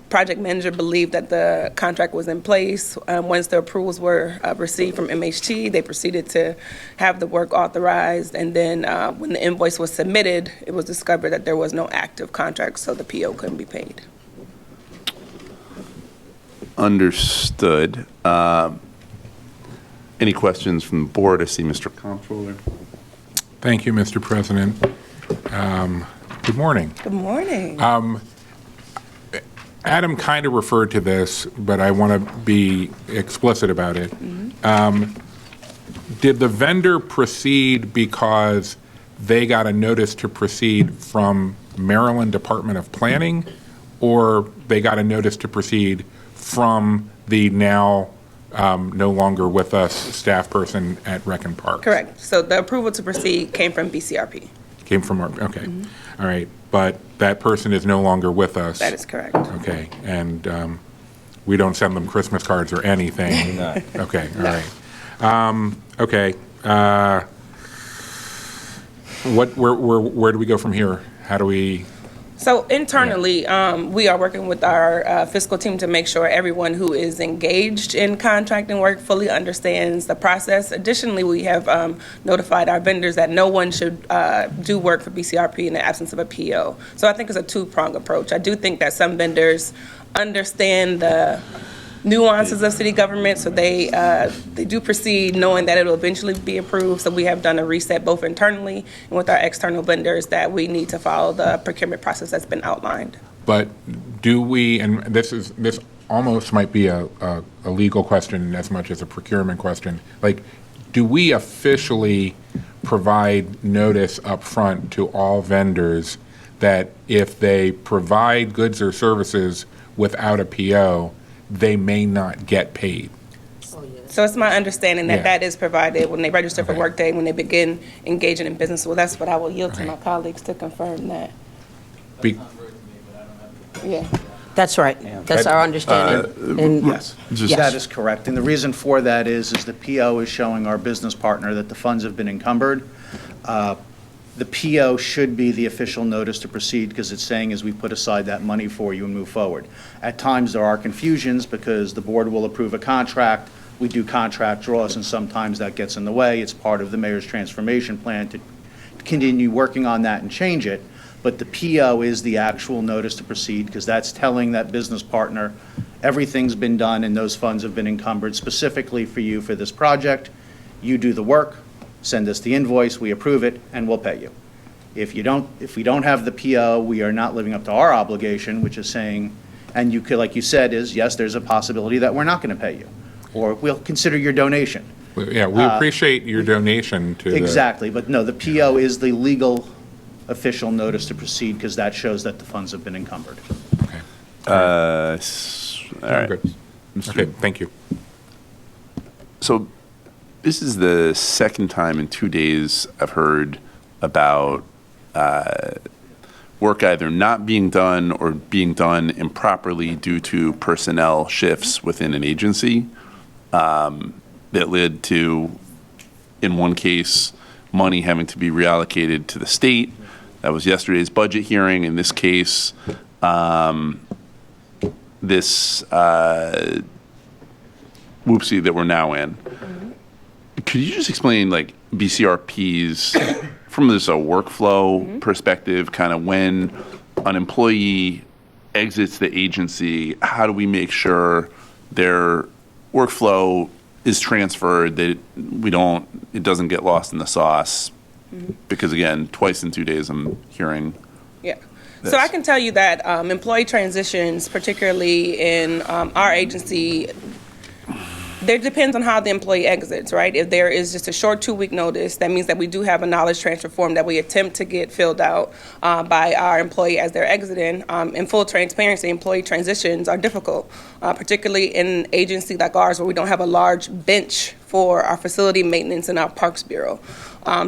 project manager believed that the contract was in place. Once the approvals were received from MHT, they proceeded to have the work authorized. And then when the invoice was submitted, it was discovered that there was no active contract, so the PO couldn't be paid. Understood. Any questions from the board? I see Mr. Comptroller. Thank you, Mr. President. Good morning. Good morning. Adam kind of referred to this, but I want to be explicit about it. Did the vendor proceed because they got a notice to proceed from Maryland Department of Planning, or they got a notice to proceed from the now no longer with us, staff person at Rec and Parks. Correct. So the approval to proceed came from BCRP. Came from, okay, all right. But that person is no longer with us. That is correct. Okay, and we don't send them Christmas cards or anything? No. Okay, all right. Okay. Where do we go from here? How do we? So internally, we are working with our fiscal team to make sure everyone who is engaged in contracting work fully understands the process. Additionally, we have notified our vendors that no one should do work for BCRP in the absence of a PO. So I think it's a two-pronged approach. I do think that some vendors understand the nuances of city government, so they do proceed knowing that it will eventually be approved. So we have done a reset both internally and with our external vendors that we need to follow the procurement process that's been outlined. But do we? And this almost might be a legal question as much as a procurement question. Like, do we officially provide notice up front to all vendors that if they provide goods or services without a PO, they may not get paid? So it's my understanding that Yeah. that is provided when they register for Okay. Workday, when they begin engaging in business. Well, that's what I will yield to Okay. my colleagues to confirm that. Be- Yeah. That's right. That's our understanding. And Yes, Yes. that is correct. And the reason for that is the PO is showing our business partner that the funds have been encumbered. The PO should be the official notice to proceed because it's saying is we put aside that money for you and move forward. At times, there are confusions because the board will approve a contract, we do contract draws, and sometimes that gets in the way. It's part of the mayor's transformation plan to continue working on that and change it. But the PO is the actual notice to proceed because that's telling that business partner everything's been done and those funds have been encumbered specifically for you for this project. You do the work, send us the invoice, we approve it, and we'll pay you. If we don't have the PO, we are not living up to our obligation, which is saying, and you could, like you said, is, yes, there's a possibility that we're not going to pay you, or we'll consider your donation. Yeah, we appreciate your donation to the. Exactly, but no, the PO is the legal official notice to proceed because that shows that the funds have been encumbered. Okay. All right. Good. Okay, thank you. So this is the second time in 2 days I've heard about work either not being done or being done improperly due to personnel shifts within an agency that led to, in one case, money having to be reallocated to the state. That was yesterday's budget hearing. In this case, this whoopsie that we're now in. Could you just explain, like, BCRP's, from this workflow perspective, kind of when an employee exits the agency, how do we make sure their workflow is transferred, that it doesn't get lost in the sauce? Because again, twice in 2 days I'm hearing. Yeah. So I can tell you that employee transitions, particularly in our agency, there depends on how the employee exits, right? If there is just a short 2-week notice, that means that we do have a knowledge transfer form that we attempt to get filled out by our employee as they're exiting. In full transparency, employee transitions are difficult, particularly in an agency like ours where we don't have a large bench for our facility maintenance and our Parks Bureau.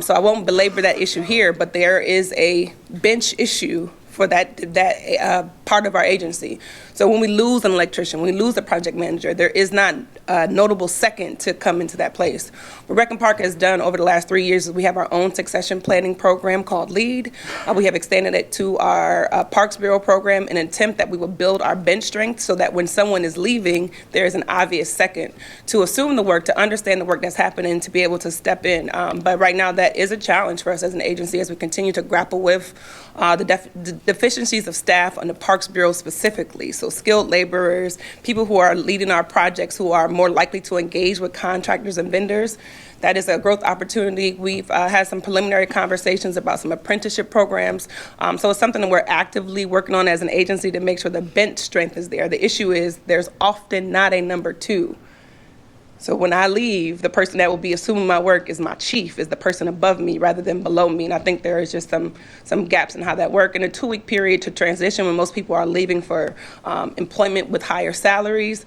So I won't belabor that issue here, but there is a bench issue for that part of our agency. So when we lose an electrician, when we lose a project manager, there is not a notable second to come into that place. What Rec and Park has done over the last 3 years is we have our own succession planning program called LEAD. We have extended it to our Parks Bureau program in an attempt that we will build our bench strength so that when someone is leaving, there is an obvious second to assume the work, to understand the work that's happening, to be able to step in. But right now, that is a challenge for us as an agency as we continue to grapple with the deficiencies of staff on the Parks Bureau specifically. So skilled laborers, people who are leading our projects who are more likely to engage with contractors and vendors. That is a growth opportunity. We've had some preliminary conversations about some apprenticeship programs. So it's something that we're actively working on as an agency to make sure the bench strength is there. The issue is there's often not a number two So when I leave, the person that will be assuming my work is my chief, is the person above me rather than below me. And I think there is just some gaps in how that works. In a 2-week period to transition, when most people are leaving for employment with higher salaries,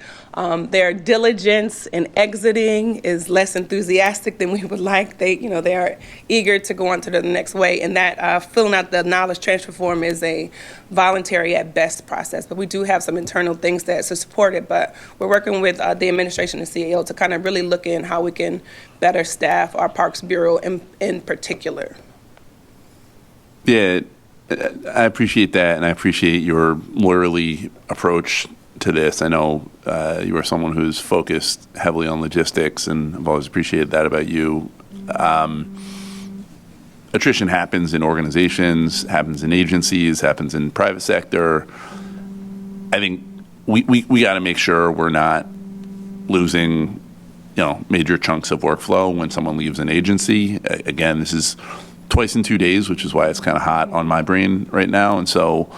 their diligence in exiting is less enthusiastic than we would like. They are eager to go on to the next way. And that filling out the knowledge transfer form is a voluntary at best process. But we do have some internal things that support it. But we're working with the administration and CAO to kind of really look in how we can better staff our Parks Bureau in particular. Yeah, I appreciate that, and I appreciate your lawyerly approach to this. I know you are someone who's focused heavily on logistics, and I've always appreciated that about you. Attrition happens in organizations, happens in agencies, happens in private sector. I think we got to make sure we're not losing, major chunks of workflow when someone leaves an agency. Again, this is twice in 2 days, which is why it's kind of hot on my brain right now. And so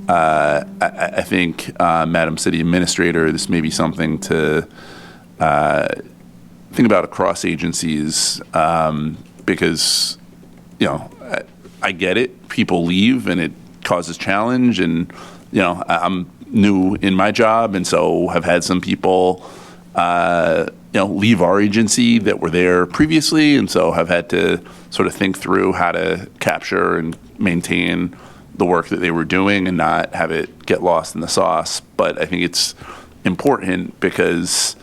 I think, Madam City Administrator, this may be something to think about across agencies, because, I get it. People leave and it causes challenge. And, I'm new in my job, and so have had some people leave our agency that were there previously, and so have had to sort of think through how to capture and maintain the work that they were doing and not have it get lost in the sauce. But I think it's important because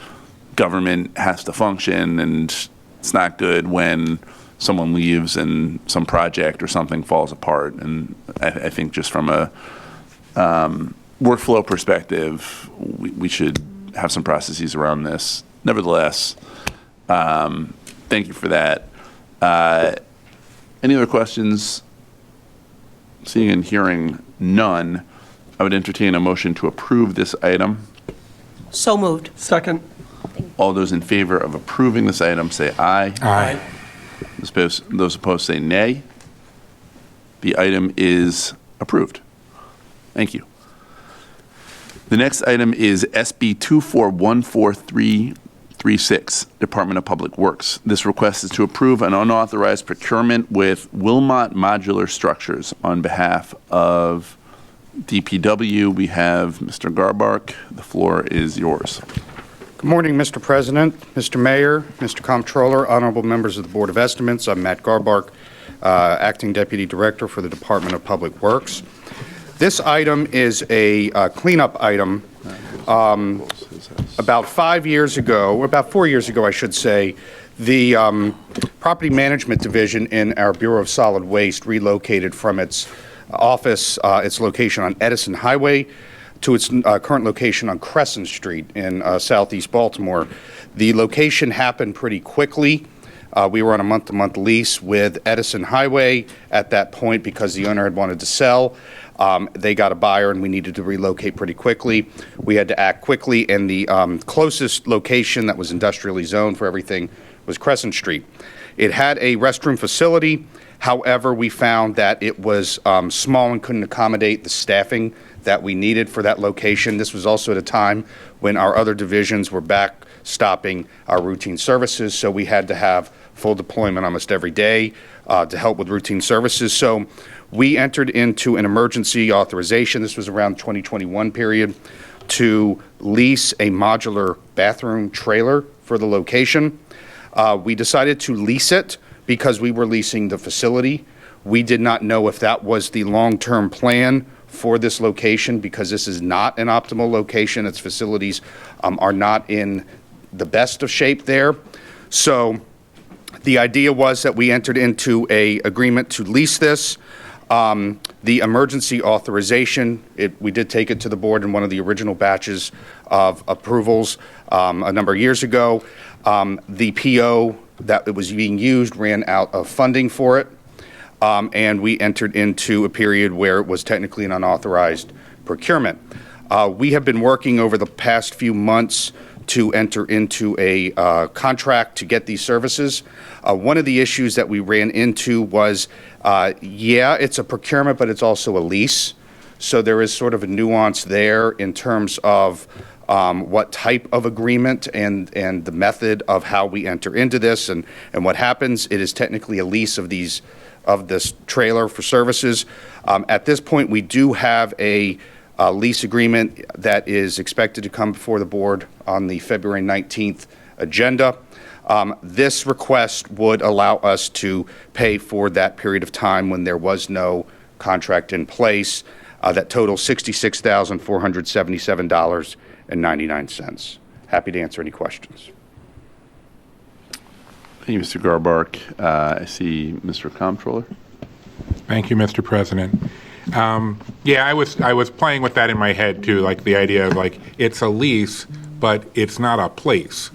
government has to function, and it's not good when someone leaves and some project or something falls apart. And I think just from a workflow perspective, we should have some processes around this. Nevertheless, thank you for that. Any other questions? Seeing and hearing none, I would entertain a motion to approve this item. So moved. Second. All those in favor of approving this item say aye. Aye. Those opposed say nay. The item is approved. Thank you. The next item is SB 2414336, Department of Public Works. This request is to approve an unauthorized procurement with Wilmot Modular Structures on behalf of DPW. We have Mr. Garbark. The floor is yours. Good morning, Mr. President, Mr. Mayor, Mr. Comptroller, honorable members of the Board of Estimates. I'm Matt Garbark, Acting Deputy Director for the Department of Public Works. This item is a cleanup item. About 5 years ago, or about 4 years ago, I should say, the Property Management Division in our Bureau of Solid Waste relocated from its office, its location on Edison Highway, to its current location on Crescent Street in southeast Baltimore. The location happened pretty quickly. We were on a month-to-month lease with Edison Highway at that point because the owner had wanted to sell. They got a buyer and we needed to relocate pretty quickly. We had to act quickly, and the closest location that was industrially zoned for everything was Crescent Street. It had a restroom facility. However, we found that it was small and couldn't accommodate the staffing that we needed for that location. This was also at a time when our other divisions were backstopping our routine services, so we had to have full deployment almost every day to help with routine services. So we entered into an emergency authorization. This was around 2021 period to lease a modular bathroom trailer for the location. We decided to lease it because we were leasing the facility. We did not know if that was the long-term plan for this location because this is not an optimal location. Its facilities are not in the best of shape there. So the idea was that we entered into an agreement to lease this. The emergency authorization, we did take it to the board in one of the original batches of approvals a number of years ago. The PO that it was being used ran out of funding for it, and we entered into a period where it was technically an unauthorized procurement. We have been working over the past few months to enter into a contract to get these services. One of the issues that we ran into was, it's a procurement, but it's also a lease. So there is sort of a nuance there in terms of what type of agreement and the method of how we enter into this and what happens. It is technically a lease of this trailer for services. At this point, we do have a lease agreement that is expected to come before the board on the February 19th agenda. This request would allow us to pay for that period of time when there was no contract in place. That totals $66,477.99. Happy to answer any questions. Thank you, Mr. Garbark. I see Mr. Comptroller. Thank you, Mr. President. Yeah, I was playing with that in my head too, like the idea of like it's a lease, but it's not a place,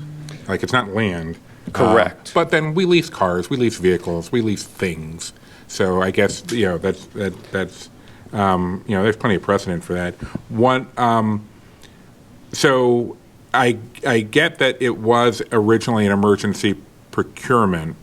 like it's not land. Correct. But then we lease cars, we lease vehicles, we lease things. So I guess that's there's plenty of precedent for that. So I get that it was originally an emergency procurement.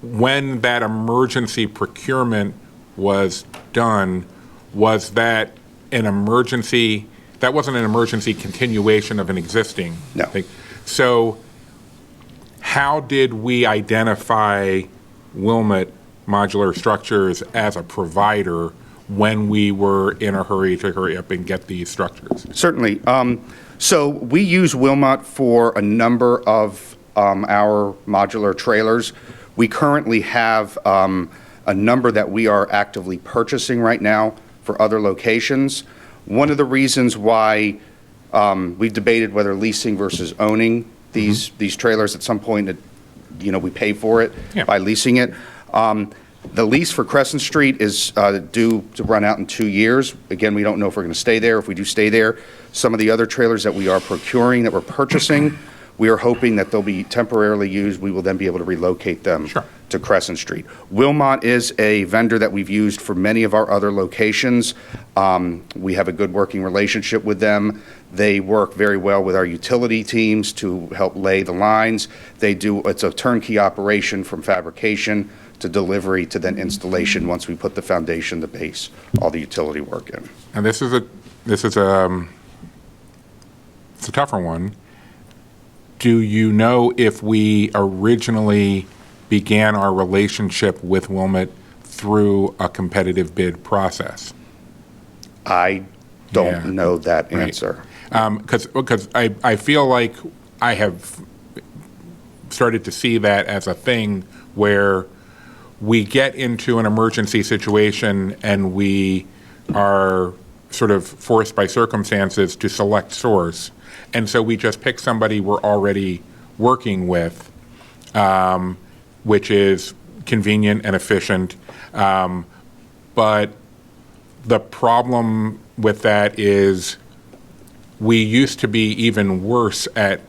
When that emergency procurement was done, was that an emergency? That wasn't an emergency continuation of an existing thing. So how did we identify Wilmot Modular Structures as a provider when we were in a hurry to hurry up and get these structures? Certainly. So we use Wilmot for a number of our modular trailers. We currently have a number that we are actively purchasing right now for other locations. One of the reasons why we've debated whether leasing versus owning these trailers at some point, we pay for it by leasing it. The lease for Crescent Street is due to run out in 2 years. Again, we don't know if we're going to stay there. If we do stay there, some of the other trailers that we are procuring, that we're purchasing, we are hoping that they'll be temporarily used. We will then be able to relocate them to Crescent Street. Wilmot is a vendor that we've used for many of our other locations. We have a good working relationship with them. They work very well with our utility teams to help lay the lines. It's a turnkey operation from fabrication to delivery to then installation once we put the foundation, the base, all the utility work in. And it's a tougher one. Do you know if we originally began our relationship with Wilmot through a competitive bid process? I don't know that answer. Because I feel like I have started to see that as a thing where we get into an emergency situation and we are sort of forced by circumstances to select source. And so we just pick somebody we're already working with, which is convenient and efficient. But the problem with that is we used to be even worse at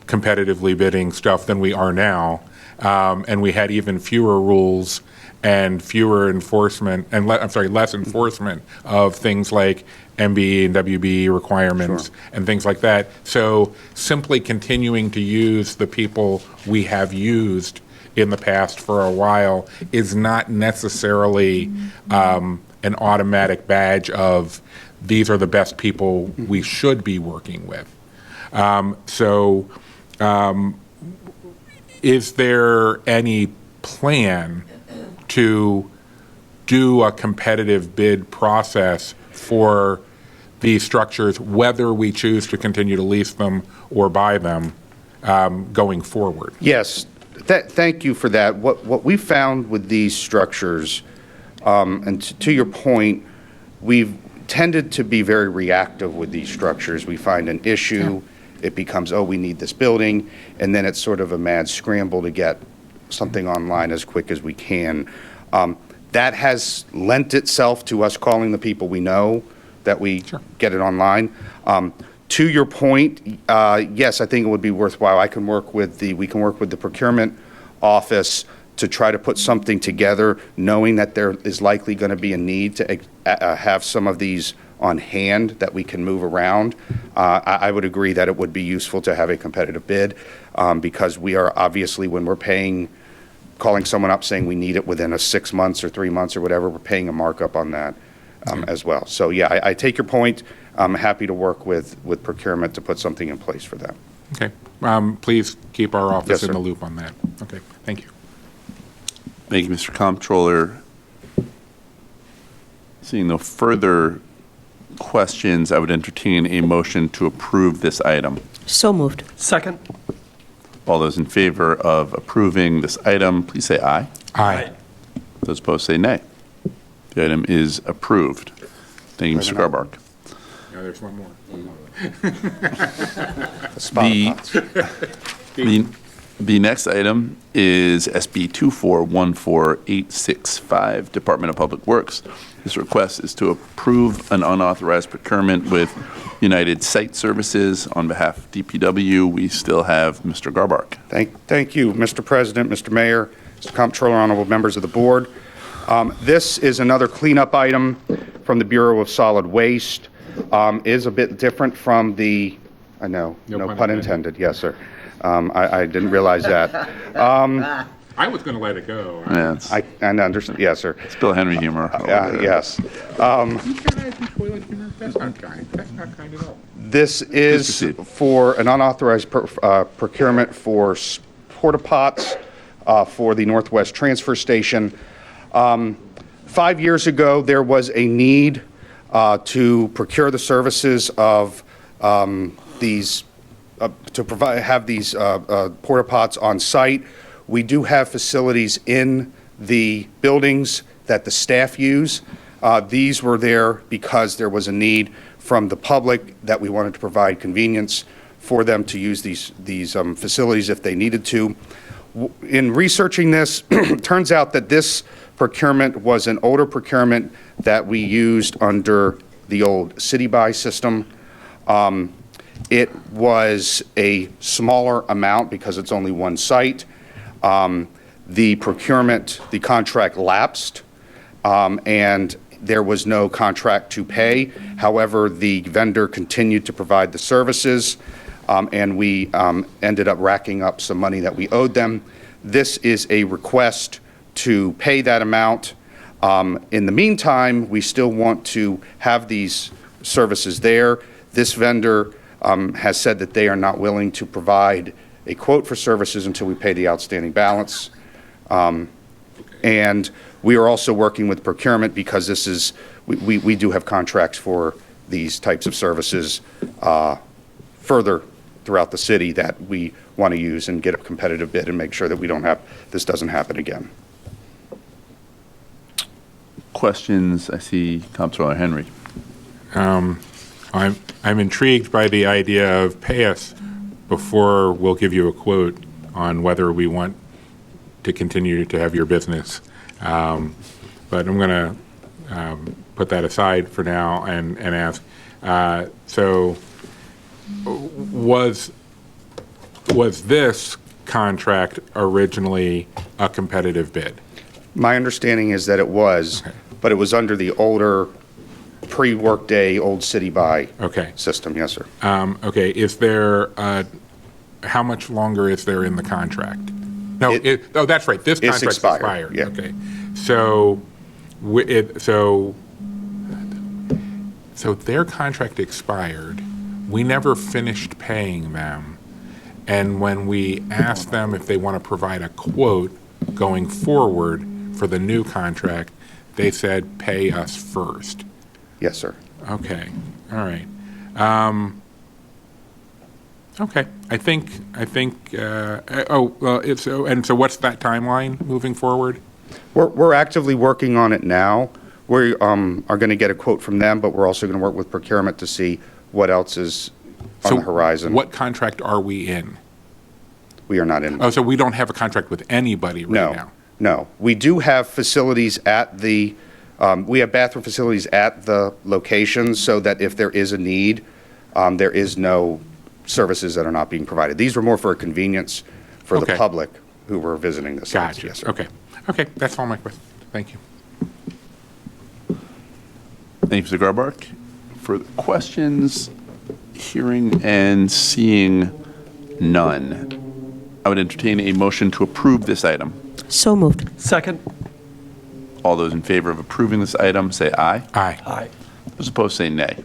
competitively bidding stuff than we are now. And we had even fewer rules and fewer enforcement, and less enforcement of things like MBE and WBE requirements and things like that. So simply continuing to use the people we have used in the past for a while is not necessarily an automatic badge of these are the best people we should be working with. Is there any plan to do a competitive bid process for these structures, whether we choose to continue to lease them or buy them going forward? Yes, thank you for that. What we found with these structures, and to your point, we've tended to be very reactive with these structures. We find an issue, it becomes, oh, we need this building, and then it's sort of a mad scramble to get something online as quick as we can. That has lent itself to us calling the people we know that we get it online. To your point, yes, I think it would be worthwhile. We can work with the procurement office to try to put something together, knowing that there is likely going to be a need to have some of these on hand that we can move around. I would agree that it would be useful to have a competitive bid because we are obviously, when we're calling someone up saying we need it within 6 months or 3 months or whatever, we're paying a markup on that. as well. So, yeah, I take your point. I'm happy to work with procurement to put something in place for them. Okay. Please keep our office Yes, in sir. the loop on that. Okay, thank you. Thank you, Mr. Comptroller. Seeing no further questions, I would entertain a motion to approve this item. So moved. Second. All those in favor of approving this item, please say aye. Aye. Those opposed say nay. The item is approved. Thank you, Mr. Garbark. Now there's one more. The next item is SB 2414865, Department of Public Works. This request is to approve an unauthorized procurement with United Site Services. On behalf of DPW, we still have Mr. Garbark. Thank you, Mr. President, Mr. Mayor, Mr. Comptroller, honorable members of the board. This is another cleanup item from the Bureau of Solid Waste. Is a bit different from the, I know, no pun intended. Yes, sir. I didn't realize that. I was going to let it go. Yes. I understand. Yes, sir. It's Bill Henry humor. Yes. That's not kind. That's not kind at all. This is for an unauthorized procurement for porta pots for the Northwest Transfer Station. 5 years ago, there was a need to procure the services of these, to have these porta pots on site. We do have facilities in the buildings that the staff use. These were there because there was a need from the public that we wanted to provide convenience for them to use these facilities if they needed to. In researching this, it turns out that this procurement was an older procurement that we used under the old City Buy system. It was a smaller amount because it's only one site. The procurement, the contract lapsed, and there was no contract to pay. However, the vendor continued to provide the services, and we ended up racking up some money that we owed them. This is a request to pay that amount. In the meantime, we still want to have these services there. This vendor has said that they are not willing to provide a quote for services until we pay the outstanding balance. And we are also working with procurement because this is, we do have contracts for these types of services further throughout the city that we want to use and get a competitive bid and make sure that we don't have, this doesn't happen again. Questions? I see Comptroller Henry. I'm intrigued by the idea of pay us before we'll give you a quote on whether we want to continue to have your business. But I'm going to put that aside for now and ask. So was this contract originally a competitive bid? My understanding is that it was, but it was under the older pre-workday old City Buy system. Yes, sir. Okay. Is there, how much longer is there in the contract? No, oh, that's right. This contract expired. Yeah. Okay. So, so their contract expired. We never finished paying them. And when we asked them if they want to provide a quote going forward for the new contract, they said, pay us first. Yes, sir. Okay. All right. Okay. I think. So what's that timeline moving forward? We're actively working on it now. We are going to get a quote from them, but we're also going to work with procurement to see what else is on the horizon. What contract are we in? We are not in. Oh, so we don't have a contract with anybody right now? No. We do have facilities at the, we have bathroom facilities at the locations so that if there is a need, there is no services that are not being provided. These were more for a convenience for the public who were visiting the sites. Gotcha. Yes, sir. Okay. Okay. That's all my questions. Thank you. Thank you, Mr. Garbark. Further questions? Hearing and seeing none. I would entertain a motion to approve this item. So moved. Second. All those in favor of approving this item, say aye. Aye. Those opposed, say nay.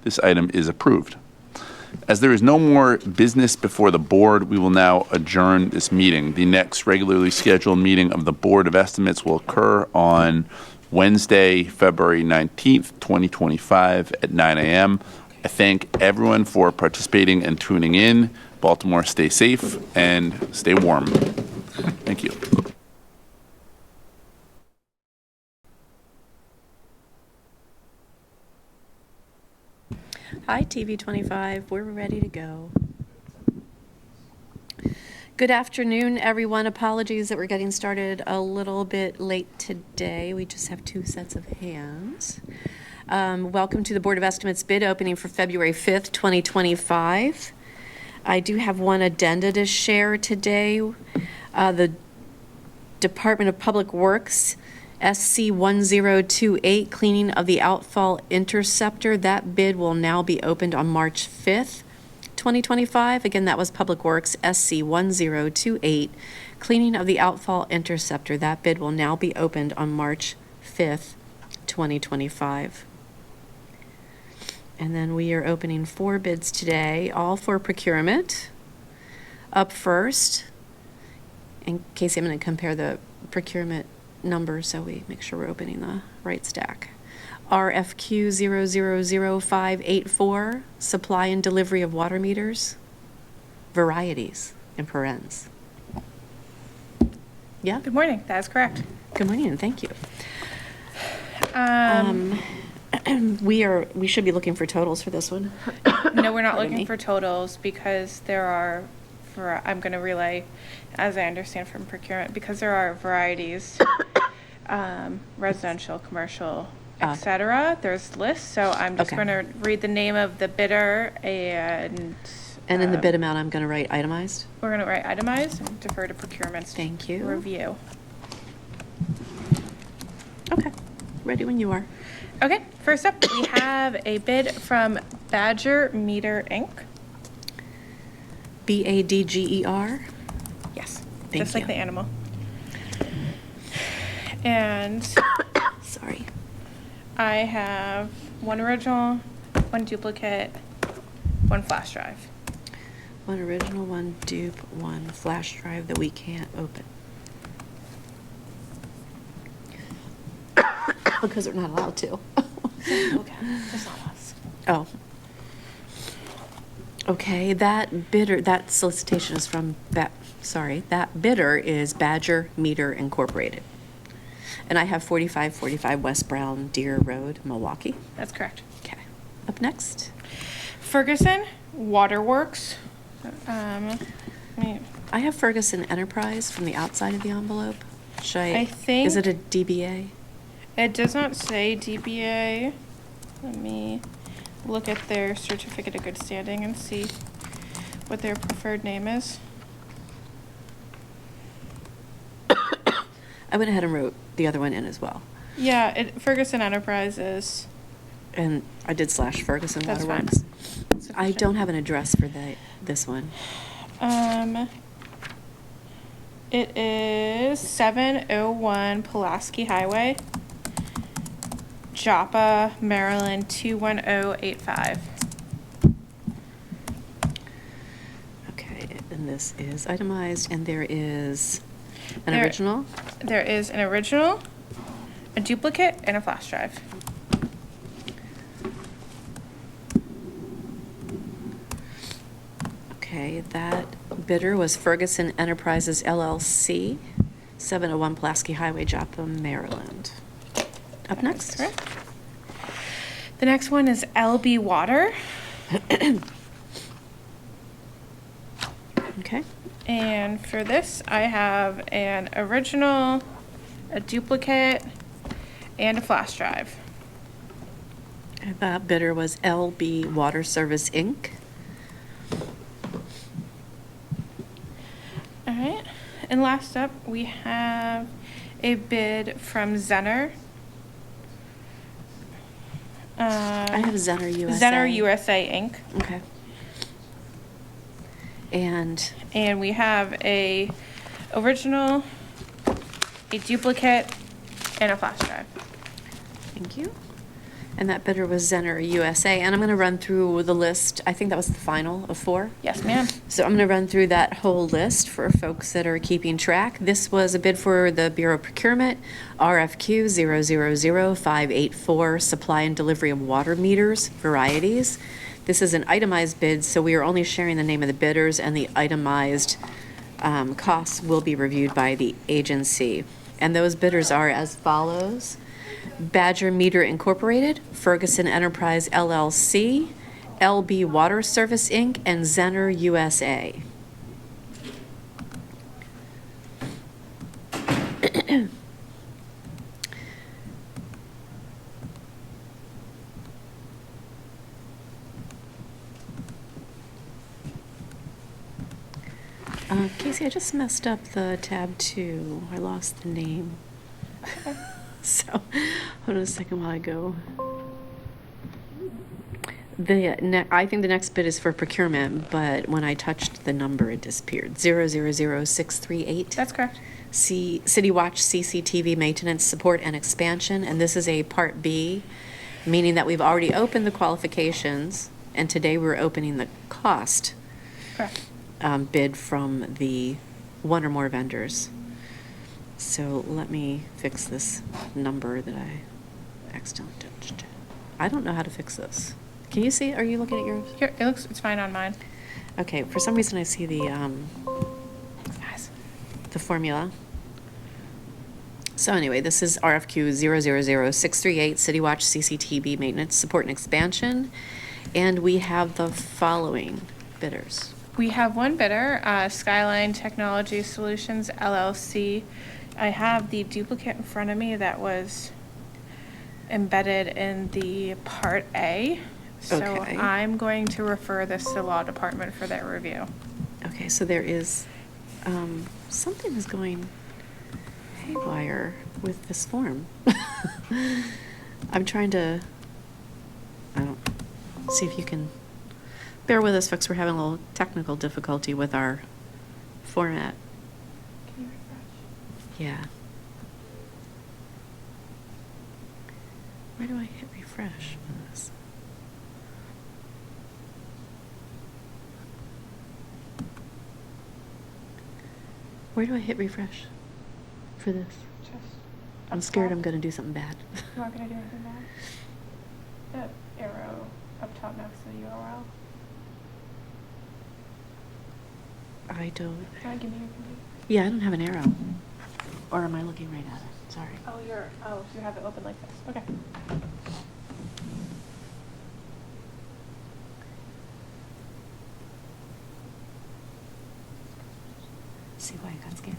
This item is approved. As there is no more business before the board, we will now adjourn this meeting. The next regularly scheduled meeting of the Board of Estimates will occur on Wednesday, February 19th, 2025 at 9 a.m. I thank everyone for participating and tuning in. Baltimore, stay safe and stay warm. Thank you. Hi, TV 25. We're ready to go. Good afternoon, everyone. Apologies that we're getting started a little bit late today. We just have 2 sets of hands. Welcome to the Board of Estimates bid opening for February 5th, 2025. I do have one addenda to share today. The Department of Public Works SC 1028, cleaning of the outfall interceptor. That bid will now be opened on March 5th, 2025. Again, that was Public Works SC 1028, cleaning of the outfall interceptor. That bid will now be opened on March 5th, 2025. And then we are opening 4 bids today, all for procurement. Up first, in case I'm going to compare the procurement numbers so we make sure we're opening the right stack. RFQ 000584, supply and delivery of water meters, varieties in parens. Yeah? Good morning, that is correct. Good morning, and thank you. We should be looking for totals for this one. No, we're not Pardon looking me. for totals because there are, I'm going to relay, as I understand from procurement, because there are varieties, residential, commercial, etc. There's lists, so I'm just Okay. going to read the name of the bidder and. And in the bid amount, I'm going to write itemized. We're going to write itemized and defer to procurement's Thank you. review. Okay, ready when you are. Okay, first up, we have a bid from Badger Meter Inc. BADGER. Yes, Thank just like you. the animal. And Sorry. I have 1 original, 1 duplicate, 1 flash drive. 1 original, 1 dupe, 1 flash drive that we can't open. Because we're not allowed to. Okay, that's not us. Oh. Okay, that bidder, that solicitation is from, that bidder is Badger Meter Incorporated. And I have 4545 West Brown Deer Road, Milwaukee. That's correct. Okay. Up next. Ferguson Waterworks. I have Ferguson Enterprise from the outside of the envelope. I think. Is it a DBA? It does not say DBA. Let me look at their certificate of good standing and see what their preferred name is. I went ahead and wrote the other one in as well. Yeah, Ferguson Enterprises. And I did / Ferguson That's fine. Waterworks. I don't have an address for this one. It is 701 Pulaski Highway, Joppa, Maryland 21085. Okay, and this is itemized, and there is an There- original. There is an original, a duplicate, and a flash drive. Okay, that bidder was Ferguson Enterprises LLC, 701 Pulaski Highway, Joplin, Maryland. Up next. Correct. The next one is LB Water. Okay. And for this, I have an original, a duplicate, and a flash drive. That bidder was LB Water Service, Inc. All right. And last up, we have a bid from Zenner. I have Zenner USA. Zenner USA Inc. Okay. And we have a original, a duplicate, and a flash drive. Thank you. And that bidder was Zenner USA. And I'm going to run through the list. I think that was the final of 4. Yes, ma'am. So I'm going to run through that whole list for folks that are keeping track. This was a bid for the Bureau of Procurement, RFQ 000584, supply and delivery of water meters, varieties. This is an itemized bid, so we are only sharing the name of the bidders, and the itemized costs will be reviewed by the agency. And those bidders are as follows: Badger Meter Incorporated, Ferguson Enterprise LLC, LB Water Service Inc., and Zenner USA. Casey, I just messed up the tab 2. I lost the name. So, hold on a second while I go. I think the next bid is for procurement, but when I touched the number, it disappeared. 000638. That's correct. City Watch CCTV maintenance, support, and expansion. And this is a Part B, meaning that we've already opened the qualifications, and today we're opening the cost Correct. bid from the one or more vendors. So let me fix this number that I accidentally touched. I don't know how to fix this. Can you see? Are you looking at yours? Here, it's fine on mine. Okay, for some reason I see the formula. So anyway, this is RFQ 000638, City Watch CCTV maintenance, support, and expansion. And we have the following bidders. We have one bidder, Skyline Technology Solutions LLC. I have the duplicate in front of me that was embedded in the Part A. So Okay. I'm going to refer this to the Law Department for their review. Okay, so there is, something is going haywire with this form. I'm trying to, see if you can bear with us, folks. We're having a little technical difficulty with our format. Can you refresh? Yeah. Where do I hit refresh for this? Where do I hit refresh for this? Just I'm up scared top. I'm going to do something bad. You're not going to do anything bad. The arrow up top next to the URL. I don't. Can I give me your computer? Yeah, I don't have an arrow. Or am I looking right at it? Sorry. Oh, you have it open like this. Okay. See why I got scared.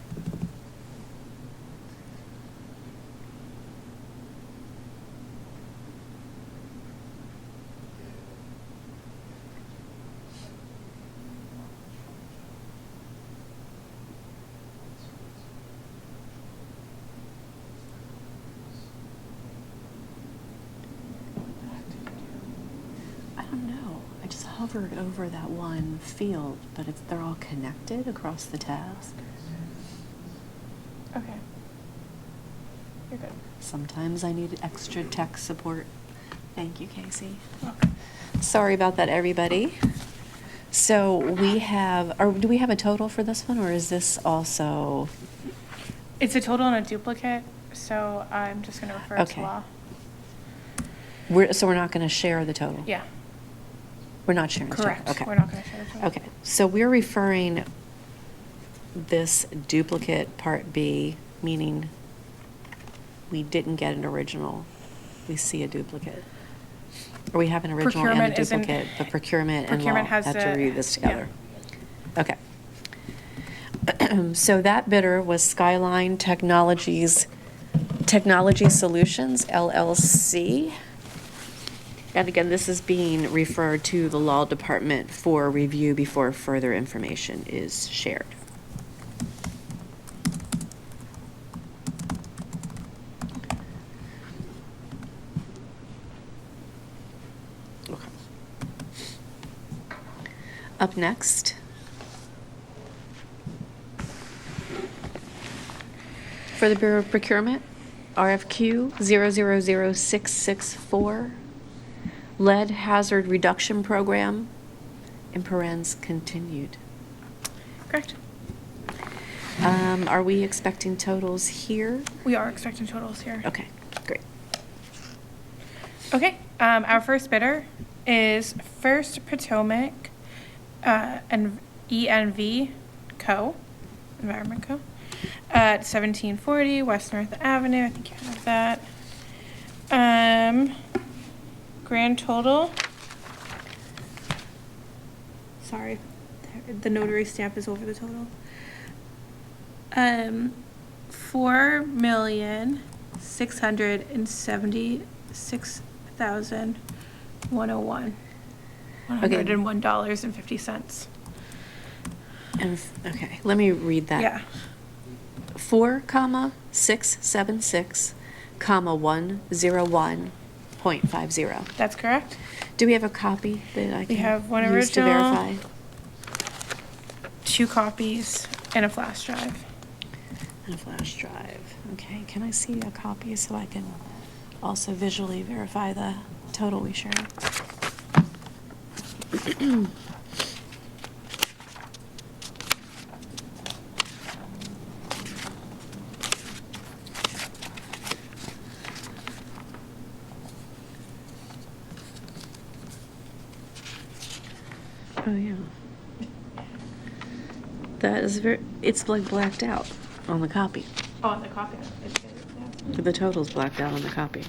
I don't know. I just hovered over that one field, but they're all connected across the tabs. Okay. You're good. Sometimes I need extra tech support. Thank you, Casey. Okay. Sorry about that, everybody. So we have, or do we have a total for this one, or is this also? It's a total and a duplicate, so I'm just going to refer it to Okay. law. So we're not going to share the total? Yeah. We're not sharing the total? Correct. Okay. We're not going to share the total. Okay, so we're referring this duplicate Part B, meaning we didn't get an original. We see a duplicate. Or we have an original and a Procurement isn't- duplicate, but procurement and law Procurement has have to the- review this yeah. together. Okay. So that bidder was Skyline Technology Solutions LLC. And again, this is being referred to the Law Department for review before further information is shared. Okay. Up next, for the Bureau of Procurement, RFQ 000664, Lead Hazard Reduction Program, in parens continued. Correct. Are we expecting totals here? We are expecting totals here. Okay, great. Okay, our first bidder is First Potomac and ENV Co., Environment Co., at 1740 West North Avenue. I think you have that. Grand total. Sorry, the notary stamp is over the total. $4,676,101. $101.50. And, okay, let me read that. Yeah. 4,676, 101.50. That's correct. Do we have a copy that I can have one use to original. verify? 2 copies and a flash drive. And a flash drive. Okay, can I see a copy so I can also visually verify the total we shared? Oh, yeah. That is it's like blacked out on the copy. Oh, the copy. The total's blacked out on the copy.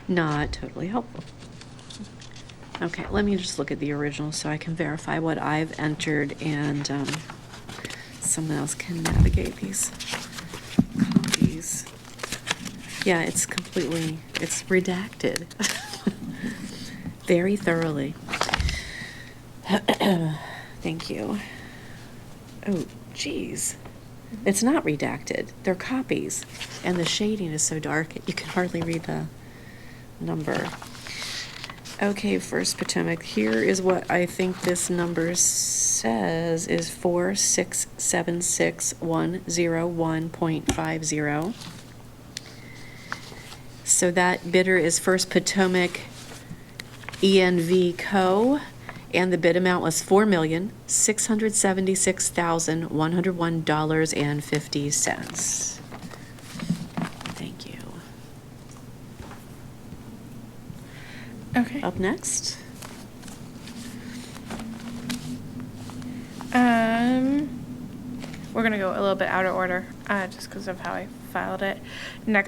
Not totally helpful. Okay, let me just look at the original so I can verify what I've entered and someone else can navigate these copies. Yeah, it's redacted. Very thoroughly. Thank you. Oh, geez. It's not redacted. They're copies. And the shading is so dark, you can hardly read the number. Okay, First Potomac, here is what I think this number says is 4,676,101.50. So that bidder is First Potomac ENV Co., and the bid amount was $4,676,101.50. Thank you. Okay. Up next. We're gonna go a little bit out of order, just because of how I filed it.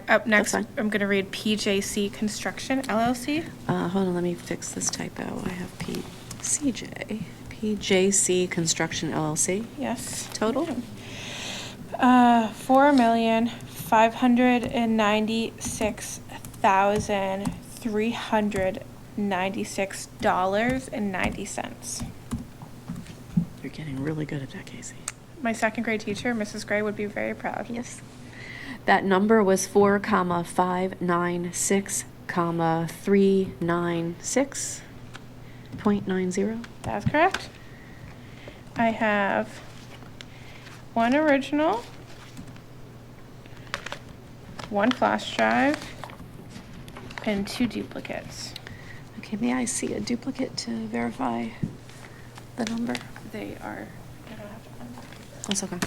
Up next, fine. I'm gonna read PJC Construction LLC. Hold on, let me fix this typo. I have PJC Construction LLC. Yes. Total? $4,596,396.90. You're getting really good at that, Casey. My second grade teacher, Mrs. Gray, would be very proud. Yes. That number was 4,596,396.90. That's correct. I have one original, one flash drive, and 2 duplicates. Okay, may I see a duplicate to verify the number? They are, I don't have to find that. That's okay.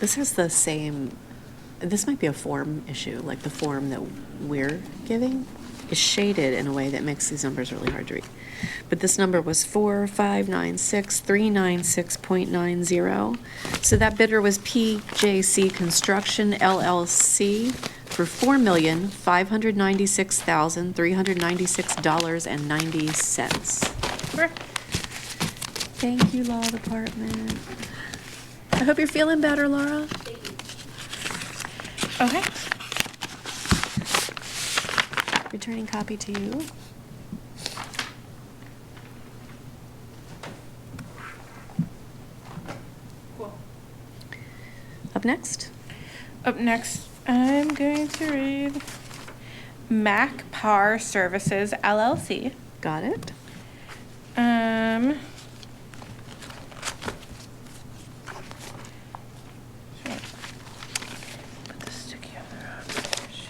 This is the same, this might be a form issue, like the form that we're giving is shaded in a way that makes these numbers really hard to read. But this number was 4,596,396.90. So that bidder was PJC Construction LLC for $4,596,396.90. Correct. Thank you, Law Department. I hope you're feeling better, Laura. Okay. Returning copy to you. Cool. Up next. Up next, I'm going to read Mac Par Services LLC. Got it. Put the sticky on the page.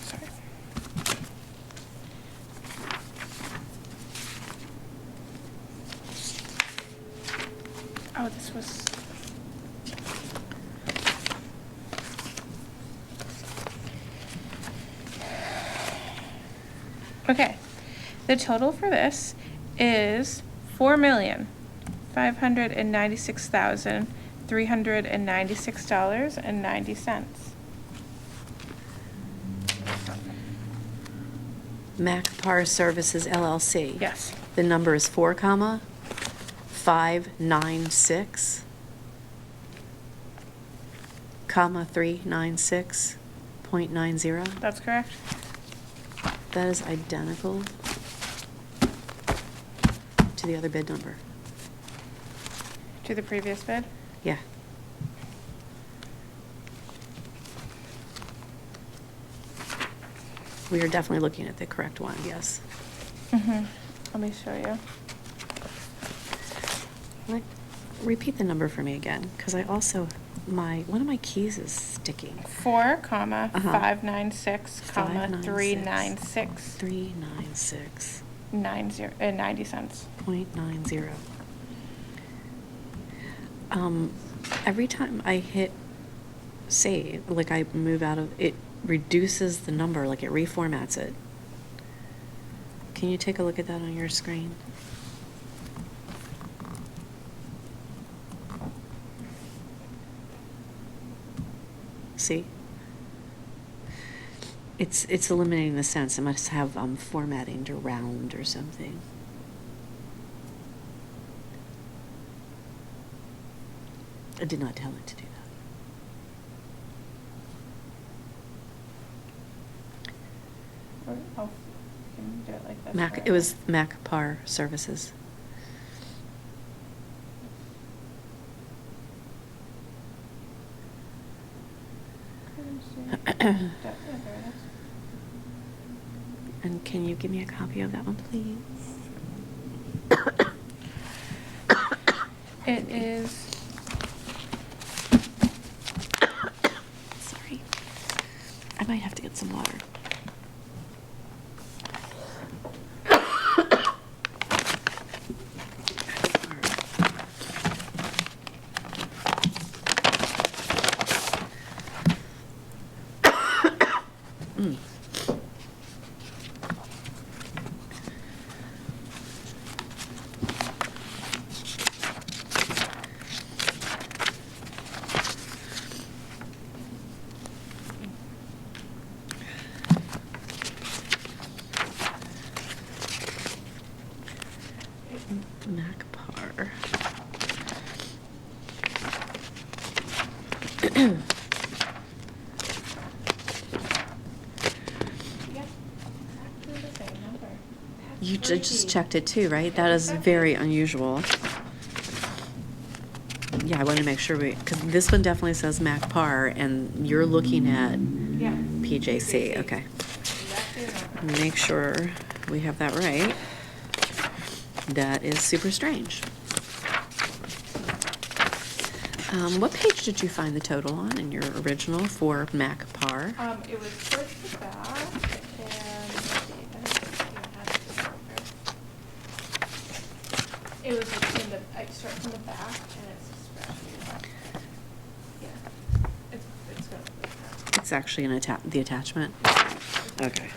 Sorry. Oh, this was. Okay, the total for this is $4,596,396.90. Mac Par Services LLC. Yes. The number is 4,596, 396.90. That's correct. That is identical to the other bid number. To the previous bid? Yeah. We are definitely looking at the correct one, yes. Mm-hmm. Let me show you. Like, repeat the number for me again, because I also, one of my keys is sticking. 4,596, 396. 396. 90 cents. .90. Every time I hit save, like I move out of, it reduces the number, like it reformats it. Can you take a look at that on your screen? See? It's eliminating the sense. It must have formatting to round or something. I did not tell it to do that. Or, oh, you can do it like this. Mac, or- it was Mac Par Services. And can you give me a copy of that one, please? It is. Sorry. I might have to get some water. Mac Par. You just checked it too, right? That is very unusual. Yeah, I want to make sure because this one definitely says Mac Par, and you're looking at Yeah. PJC. Okay. Make sure we have that right. That is super strange. What page did you find the total on in your original for Mac Par? It was towards the back, and let's see, I don't see it. It was in the, I start from the back, and it's especially, yeah, it's gonna be there. It's actually in the attachment. Okay.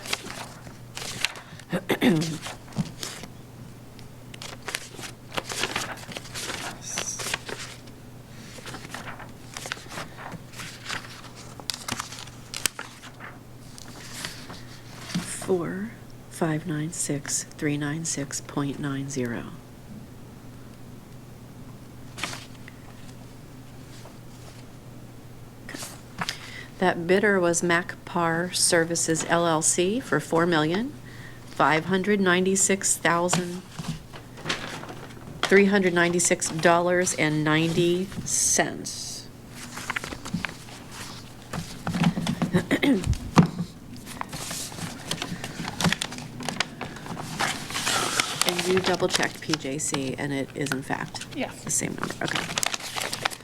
596,396.90. That bidder was MacPar Services LLC for $4,596,396.90. And you double-checked PJC, and it is in fact Yes. the same number, okay.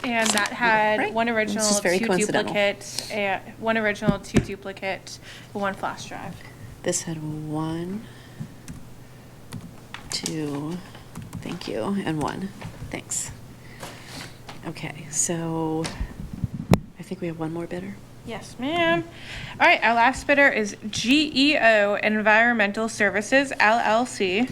And that had Right. one It's original, just very two coincidental. duplicates, one original, two duplicate, one flash drive. This had 1, 2, thank you, and 1, thanks. Okay, so I think we have one more bidder. Yes, ma'am. All right, our last bidder is GEO Environmental Services LLC.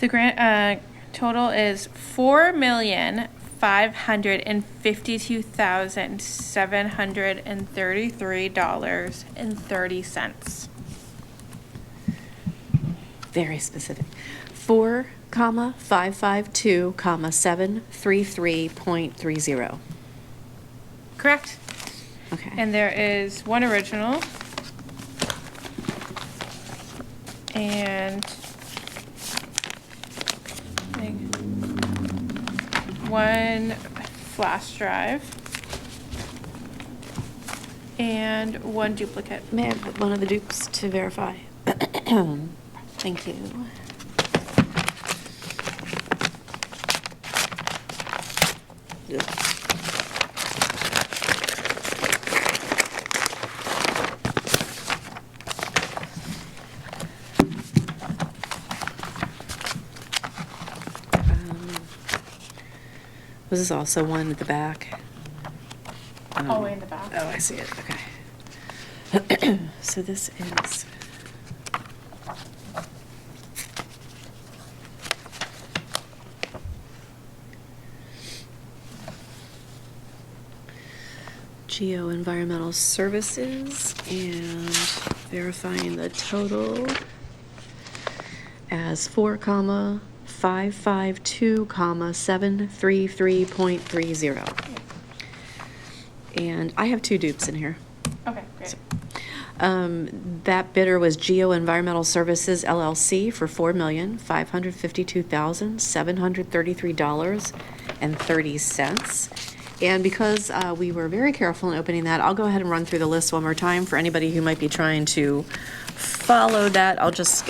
The grant total is $4,552,733.30. Very specific. 4,552,733.30. Correct. Okay. And there is one original. And one flash drive. And one duplicate. May I have one of the dupes to verify? Thank you. Was this also one at the back? All the way in the back. Oh, I see it, okay. So this is. Geo Environmental Services, and verifying the total as 4,552,733.30. And I have 2 dupes in here. Okay, great. That bidder was Geo Environmental Services LLC for $4,552,733.30. And because we were very careful in opening that, I'll go ahead and run through the list one more time for anybody who might be trying to follow that. I'll just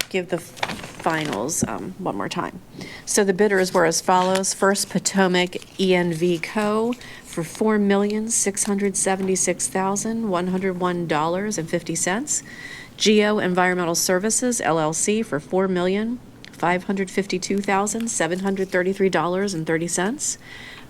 give the finals one more time. So the bidders were as follows. First, Potomac ENV Co. for $4,676,101.50. Geo Environmental Services LLC for $4,552,733.30.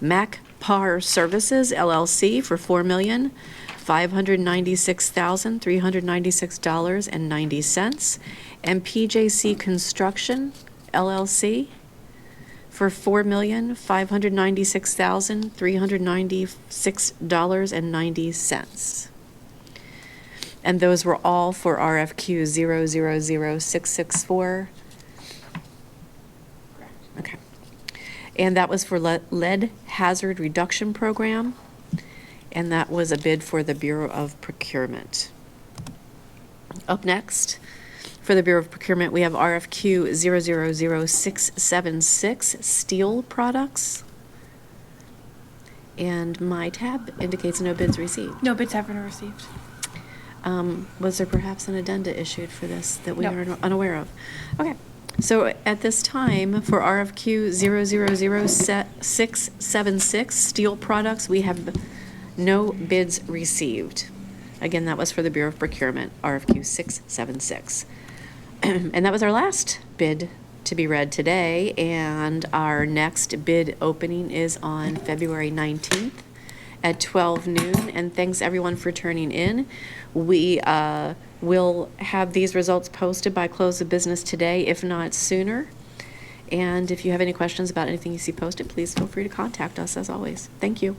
MacPar Services LLC for $4,596,396.90. And PJC Construction LLC for $4,596,396.90. And those were all for RFQ 000664. Okay. And that was for lead hazard reduction program. And that was a bid for the Bureau of Procurement. Up next, for the Bureau of Procurement, we have RFQ 000676, steel products. And my tab indicates no bids received. No bids have been received. Was there perhaps an addenda issued for this that we No. are unaware of? Okay. So at this time, for RFQ 000676, steel products, we have no bids received. Again, that was for the Bureau of Procurement, RFQ 676. And that was our last bid to be read today, and our next bid opening is on February 19th at 12 noon. And thanks everyone for turning in. We will have these results posted by close of business today, if not sooner. And if you have any questions about anything you see posted, please feel free to contact us as always. Thank you.